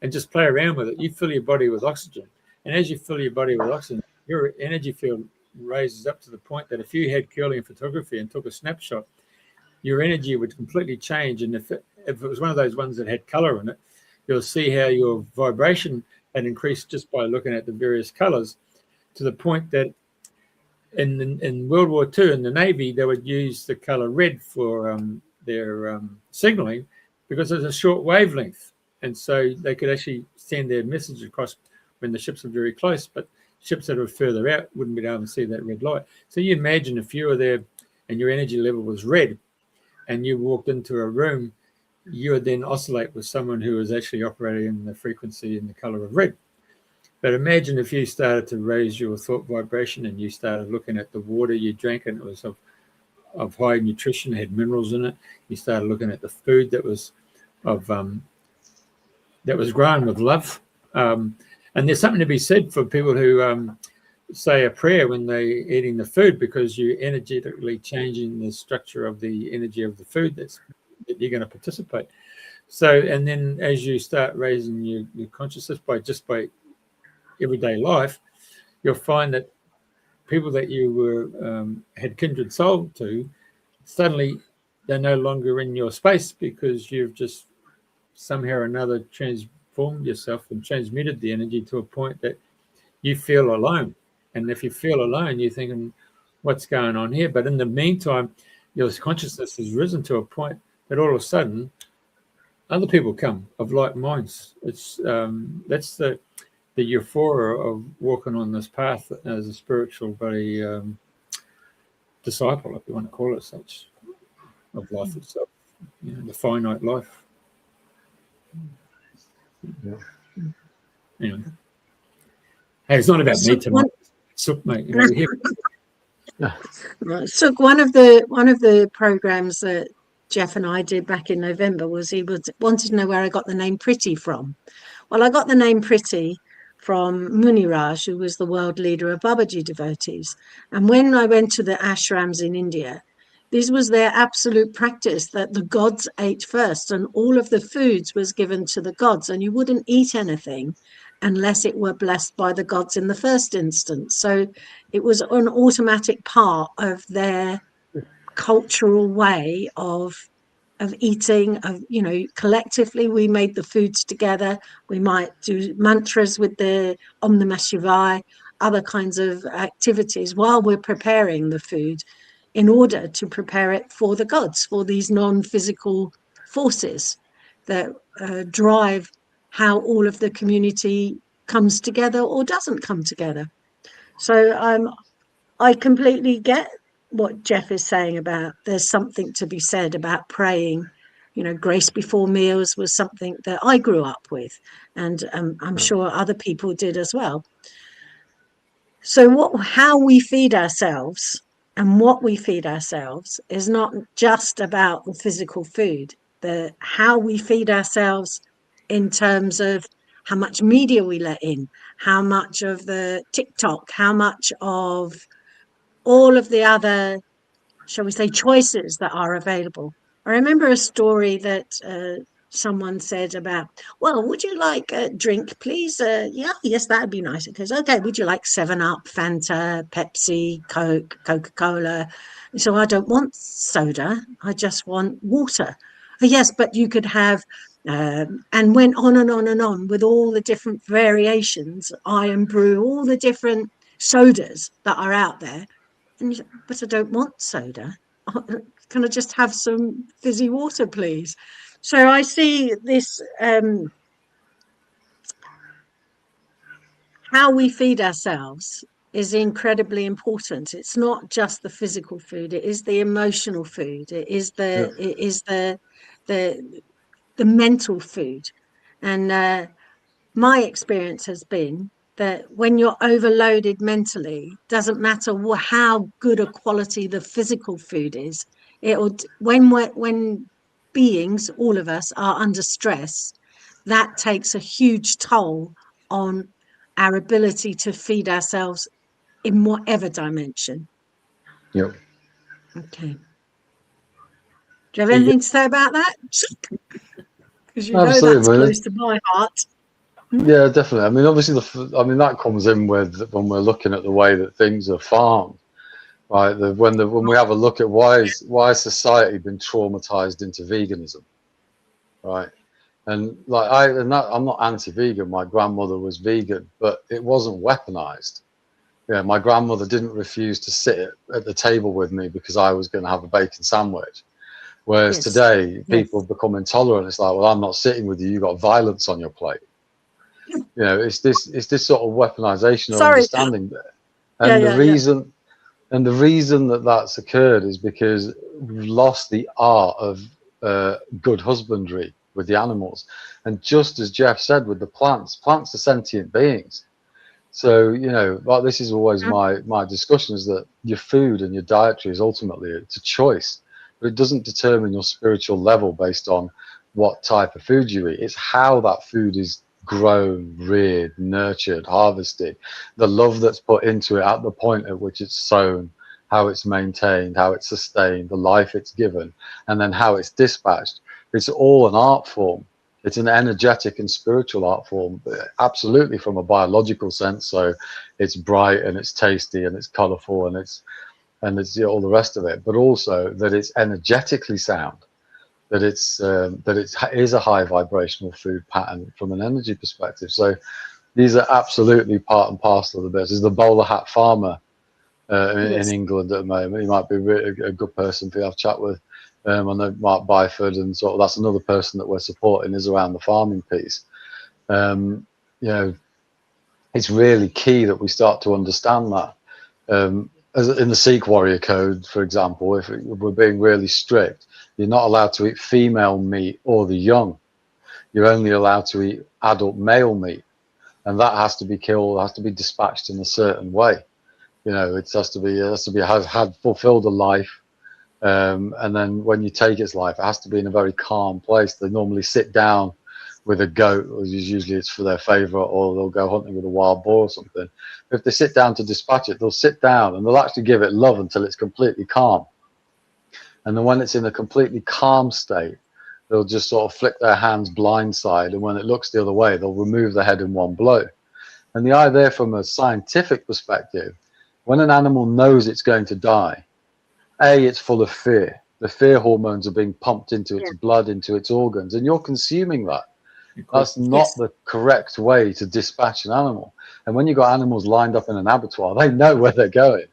and just play around with it, you fill your body with oxygen. And as you fill your body with oxygen, your energy field raises up to the point that if you had curling photography and took a snapshot, your energy would completely change. And if it was one of those ones that had color in it, you'll see how your vibration had increased just by looking at the various colors, to the point that in World War II, in the Navy, they would use the color red for their signaling, because there's a short wavelength, and so they could actually send their message across when the ships are very close, but ships that are further out wouldn't be able to see that red light. So you imagine if you were there and your energy level was red, and you walked into a room, you would then oscillate with someone who was actually operating in the frequency and the color of red. But imagine if you started to raise your thought vibration, and you started looking at the water you drank, and it was of high nutrition, had minerals in it. You started looking at the food that was grown with love. And there's something to be said for people who say a prayer when they're eating the food, because you're energetically changing the structure of the energy of the food that you're going to participate. So, and then as you start raising your consciousness by everyday life, you'll find that people that you were had kindred soul to, suddenly they're no longer in your space, because you've just somehow or another transformed yourself and transmuted the energy to a point that you feel alone. And if you feel alone, you're thinking, what's going on here? But in the meantime, your consciousness has risen to a point that all of a sudden other people come of like minds. It's that's the euphoria of walking on this path as a spiritual body disciple, if you want to call it such, of life itself, the finite life. Yeah. Anyway. Hey, it's not about me tonight. Sukh, mate. Sukh, one of the programs that Jeff and I did back in November was he wanted to know where I got the name Priti from. Well, I got the name Priti from Muniraj, who was the world leader of Babaji devotees. And when I went to the ashrams in India, this was their absolute practice, that the gods ate first, and all of the foods was given to the gods, and you wouldn't eat anything unless it were blessed by the gods in the first instance. So it was an automatic part of their cultural way of eating, collectively we made the foods together. We might do mantras with the Om Namah Shivaya, other kinds of activities while we're preparing the food, in order to prepare it for the gods, for these non-physical forces that drive how all of the community comes together or doesn't come together. So I completely get what Jeff is saying about there's something to be said about praying. Grace before meals was something that I grew up with, and I'm sure other people did as well. So how we feed ourselves and what we feed ourselves is not just about the physical food. How we feed ourselves in terms of how much media we let in, how much of the TikTok, how much of all of the other, shall we say, choices that are available. I remember a story that someone said about, well, would you like a drink, please? Yes, that'd be nice. It goes, okay, would you like 7-Up, Fanta, Pepsi, Coke, Coca-Cola? So I don't want soda, I just want water. yes, but you could have, and went on and on and on with all the different variations, iron brew, all the different sodas that are out there. And you say, but I don't want soda. Can I just have some fizzy water, please? So I see this, how we feed ourselves is incredibly important. It's not just the physical food, it is the emotional food, it is the mental food. And my experience has been that when you're overloaded mentally, doesn't matter how good a quality the physical food is, it'll, when beings, all of us, are under stress, that takes a huge toll on our ability to feed ourselves in whatever dimension. Yep. Okay. Do you have anything to say about that? Because you know Absolutely, that's close to my heart. Yeah, definitely. I mean, obviously, that comes in with when we're looking at the way that things are farmed, right? When we have a look at why society been traumatized into veganism, right? And I'm not anti-vegan. My grandmother was vegan, but it wasn't weaponized. Yeah, my grandmother didn't refuse to sit at the table with me because I was going to have a bacon sandwich. Whereas today, people have become intolerant. It's like, well, I'm not sitting with you. You've got violence on your plate. You know, it's this sort of weaponization of understanding there. And the reason that that's occurred is because we've lost the art of good husbandry with the animals. And just as Jeff said with the plants are sentient beings. So, you know, like this is always my discussion, is that your food and your dietary is ultimately, it's a choice, but it doesn't determine your spiritual level based on what type of food you eat. It's how that food is grown, reared, nurtured, harvested, the love that's put into it at the point at which it's sown, how it's maintained, how it's sustained, the life it's given, and then how it's dispatched. It's all an art form. It's an energetic and spiritual art form, absolutely, from a biological sense. So it's bright and it's tasty and it's colorful and it's you know, all the rest of it, but also that it's energetically sound, that it is a high vibrational food pattern from an energy perspective. So these are absolutely part and parcel of the business. There's the bowler hat farmer in England at the moment. He might be a good person to have a chat with. I know Mark Byford, and sort of that's another person that we're supporting, is around the farming piece. You know, it's really key that we start to understand that. As in the Sikh warrior code, for example, if we're being really strict, you're not allowed to eat female meat or the young. You're only allowed to eat adult male meat, and that has to be killed, has to be dispatched in a certain way. You know, it has to fulfilled a life. And then when you take its life, it has to be in a very calm place. They normally sit down with a goat, or usually it's for their favorite, or they'll go hunting with a wild boar or something. If they sit down to dispatch it, they'll sit down and they'll actually give it love until it's completely calm. And then when it's in a completely calm state, they'll just sort of flick their hands blindside, and when it looks the other way, they'll remove the head in one blow. And the idea from a scientific perspective, when an animal knows it's going to die, it's full of fear. The fear hormones are being pumped into its blood, into its organs, and you're consuming that. That's not the correct way to dispatch an animal. And when you've got animals lined up in an abattoir, they know where they're going.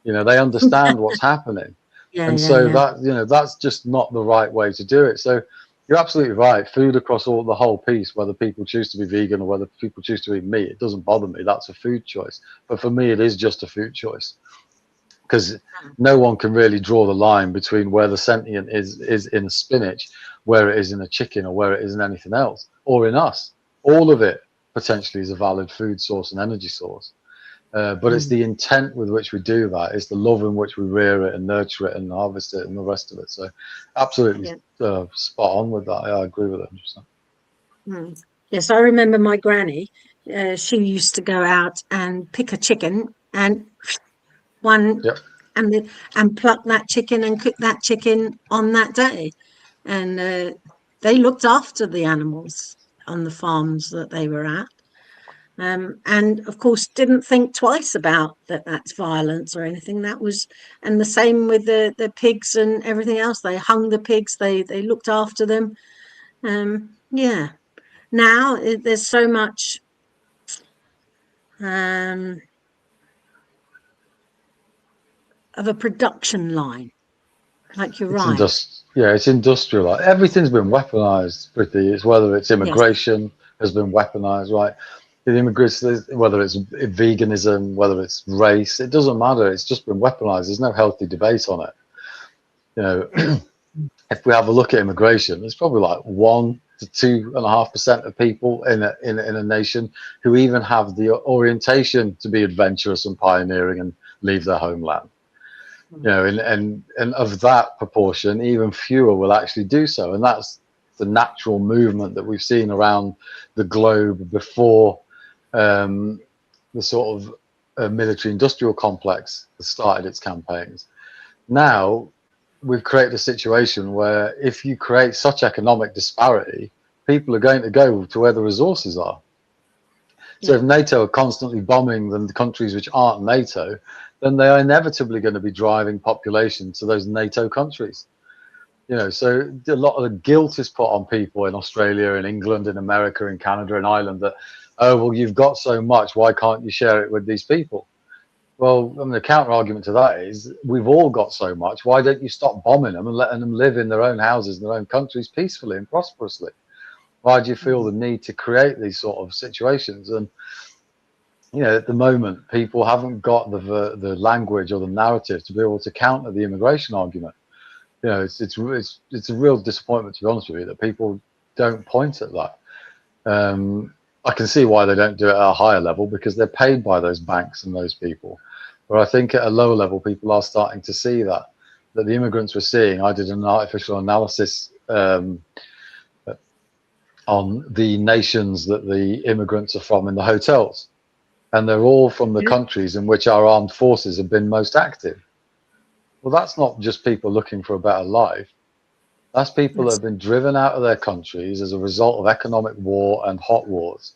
You know, they understand what's happening. That, you know, that's just not the right way to do it. So you're absolutely right. Food across the whole piece, whether people choose to be vegan or whether people choose to eat meat, it doesn't bother me. That's a food choice. But for me, it is just a food choice. Because no one can really draw the line between where the sentient is in a spinach, where it is in a chicken, or where it is in anything else, or in us. All of it potentially is a valid food source and energy source. But it's the intent with which we do that. It's the love in which we rear it and nurture it and harvest it and the rest of it. So absolutely spot on with that. I agree with it 100%. Yes, I remember my granny. She used to go out and pick a chicken and and pluck that chicken and cook that chicken on that day. And they looked after the animals on the farms that they were at. and of course didn't think twice about that's violence or anything. That was, and the same with the pigs and everything else. They hung the pigs, they looked after them. Yeah. Now there's so much of a production line, like you're right. It's industrial. Everything's been weaponized, Priti. It's whether it's immigration has been weaponized, right? The immigrants, whether it's veganism, whether it's race, it doesn't matter. It's just been weaponized. There's no healthy debate on it. You know, if we have a look at immigration, there's probably like 1 to 2.5% of people in a nation who even have the orientation to be adventurous and pioneering and leave their homeland. You know, and of that proportion, even fewer will actually do so, and that's the natural movement that we've seen around the globe before the sort of military-industrial complex has started its campaigns. Now we've created a situation where if you create such economic disparity, people are going to go to where the resources are. So if NATO are constantly bombing the countries which aren't NATO, then they are inevitably going to be driving population to those NATO countries. You know, so a lot of the guilt is put on people in Australia, in England, in America, in Canada, in Ireland that, oh, well, you've got so much, why can't you share it with these people? Well, I mean, the counter argument to that is we've all got so much, why don't you stop bombing them and letting them live in their own houses, in their own countries peacefully and prosperously? Why do you feel the need to create these sort of situations? And you know, at the moment, people haven't got the language or the narrative to be able to counter the immigration argument. You know, it's a real disappointment, to be honest with you, that people don't point at that. I can see why they don't do it at a higher level, because they're paid by those banks and those people. But I think at a lower level, people are starting to see that the immigrants we're seeing. I did an artificial analysis on the nations that the immigrants are from in the hotels. And they're all from the countries in which our armed forces have been most active. Well, that's not just people looking for a better life. That's people that have been driven out of their countries as a result of economic war and hot wars,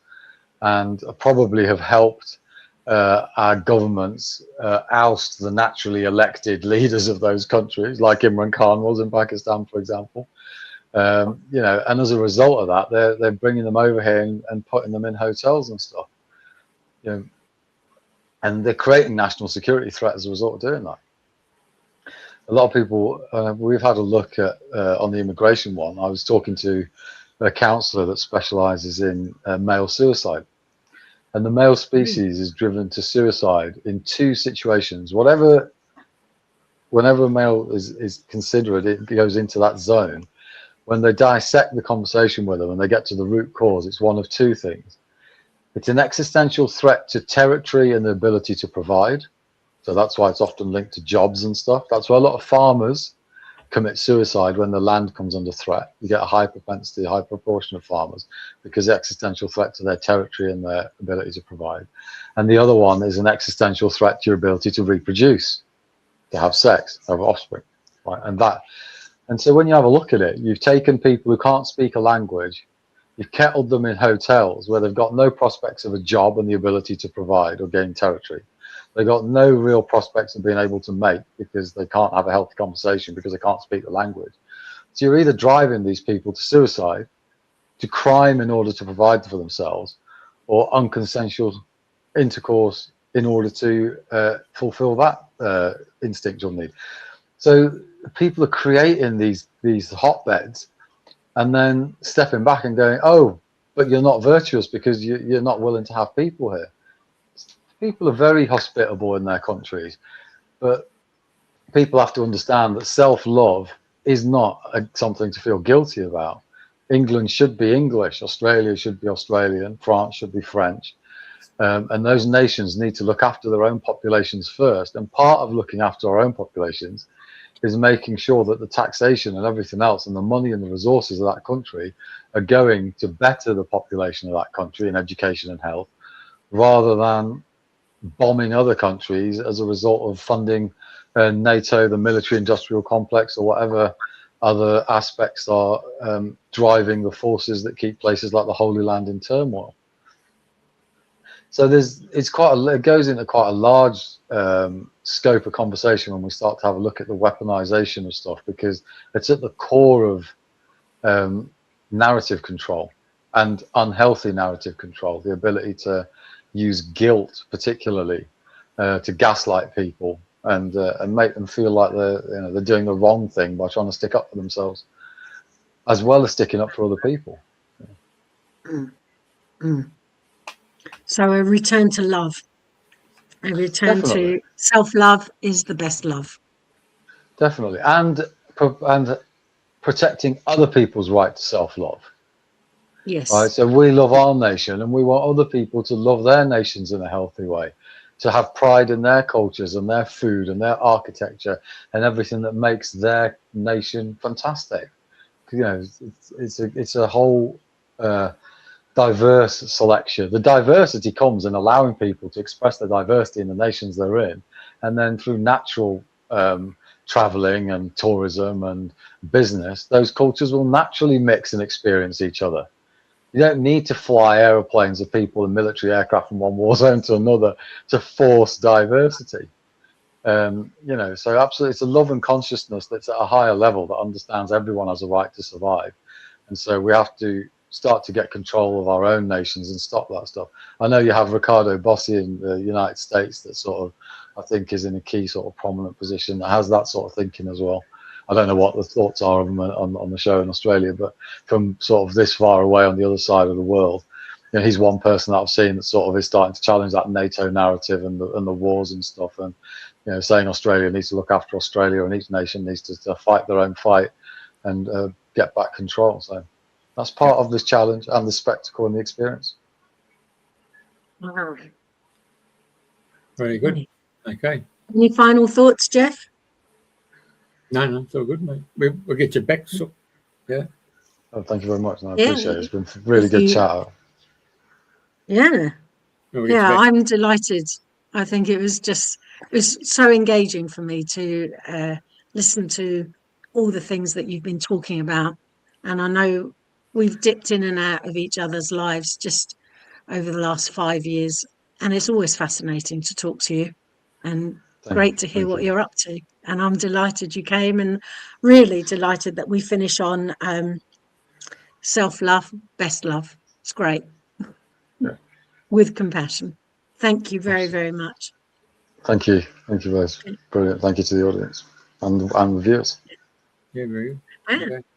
and probably have helped our governments oust the naturally elected leaders of those countries, like Imran Khan was in Pakistan, for example. You know, and as a result of that, they're bringing them over here and putting them in hotels and stuff. You know, and they're creating national security threat as a result of doing that. A lot of people, we've had a look at on the immigration one. I was talking to a counsellor that specialises in male suicide, and the male species is driven to suicide in 2 situations. Whenever a male is considerate, it goes into that zone. When they dissect the conversation with them and they get to the root cause, it's one of 2 things. It's an existential threat to territory and the ability to provide. So that's why it's often linked to jobs and stuff. That's why a lot of farmers commit suicide when the land comes under threat. You get a high propensity, a high proportion of farmers, because the existential threat to their territory and their ability to provide. And the other one is an existential threat to your ability to reproduce, to have sex, have offspring. Right? And so when you have a look at it, you've taken people who can't speak a language, you've kettled them in hotels where they've got no prospects of a job and the ability to provide or gain territory. They've got no real prospects of being able to mate because they can't have a healthy conversation because they can't speak the language. So you're either driving these people to suicide, to crime in order to provide for themselves, or unconsensual intercourse in order to fulfill that instinctual need. So people are creating these hotbeds and then stepping back and going, oh, but you're not virtuous because you're not willing to have people here. People are very hospitable in their countries, but people have to understand that self-love is not something to feel guilty about. England should be English, Australia should be Australian, France should be French, and those nations need to look after their own populations first. And part of looking after our own populations is making sure that the taxation and everything else and the money and the resources of that country are going to better the population of that country in education and health, rather than bombing other countries as a result of funding NATO, the military-industrial complex, or whatever other aspects are driving the forces that keep places like the Holy Land in turmoil. So it goes into quite a large scope of conversation when we start to have a look at the weaponization of stuff, because it's at the core of narrative control and unhealthy narrative control. The ability to use guilt, particularly, to gaslight people and make them feel like they're doing the wrong thing by trying to stick up for themselves, as well as sticking up for other people. Mm. Mm. So a return to love, a return Definitely. to self-love is the best love. Definitely, and protecting other people's right to self-love. Yes. Right, so we love our nation, and we want other people to love their nations in a healthy way, to have pride in their cultures and their food and their architecture and everything that makes their nation fantastic. You know, it's a whole diverse selection. The diversity comes in allowing people to express their diversity in the nations they're in, and then through natural traveling and tourism and business, those cultures will naturally mix and experience each other. You don't need to fly aeroplanes of people and military aircraft from one war zone to another to force diversity. You know, so absolutely, it's a love and consciousness that's at a higher level that understands everyone has a right to survive. And so we have to start to get control of our own nations and stop that stuff. I know you have Ricardo Bossi in the United States that sort of, I think, is in a key sort of prominent position that has that sort of thinking as well. I don't know what the thoughts are of him on the show in Australia, but from sort of this far away on the other side of the world, you know, he's one person that I've seen that sort of is starting to challenge that NATO narrative and the wars and stuff, and you know, saying Australia needs to look after Australia and each nation needs to fight their own fight and get back control. So that's part of this challenge and the spectacle and the experience. Wow. Very good. Okay. Any final thoughts, Jeff? No, it's all good, mate. We'll get you back. So, yeah. Oh, thank you very much. And I Yeah. appreciate it. It's been a really good chat. Yeah. We'll get you Yeah, back. I'm delighted. I think it was so engaging for me to listen to all the things that you've been talking about. And I know we've dipped in and out of each other's lives just over the last 5 years. And it's always fascinating to talk to you and great to hear what you're up to. And I'm delighted you came, and really delighted that we finish on self-love, best love. It's great. Yeah. With compassion. Thank you very, very much. Thank you. Thank you, guys. Brilliant. Thank you to the audience and the viewers. Yeah, very good. Wow. Okay.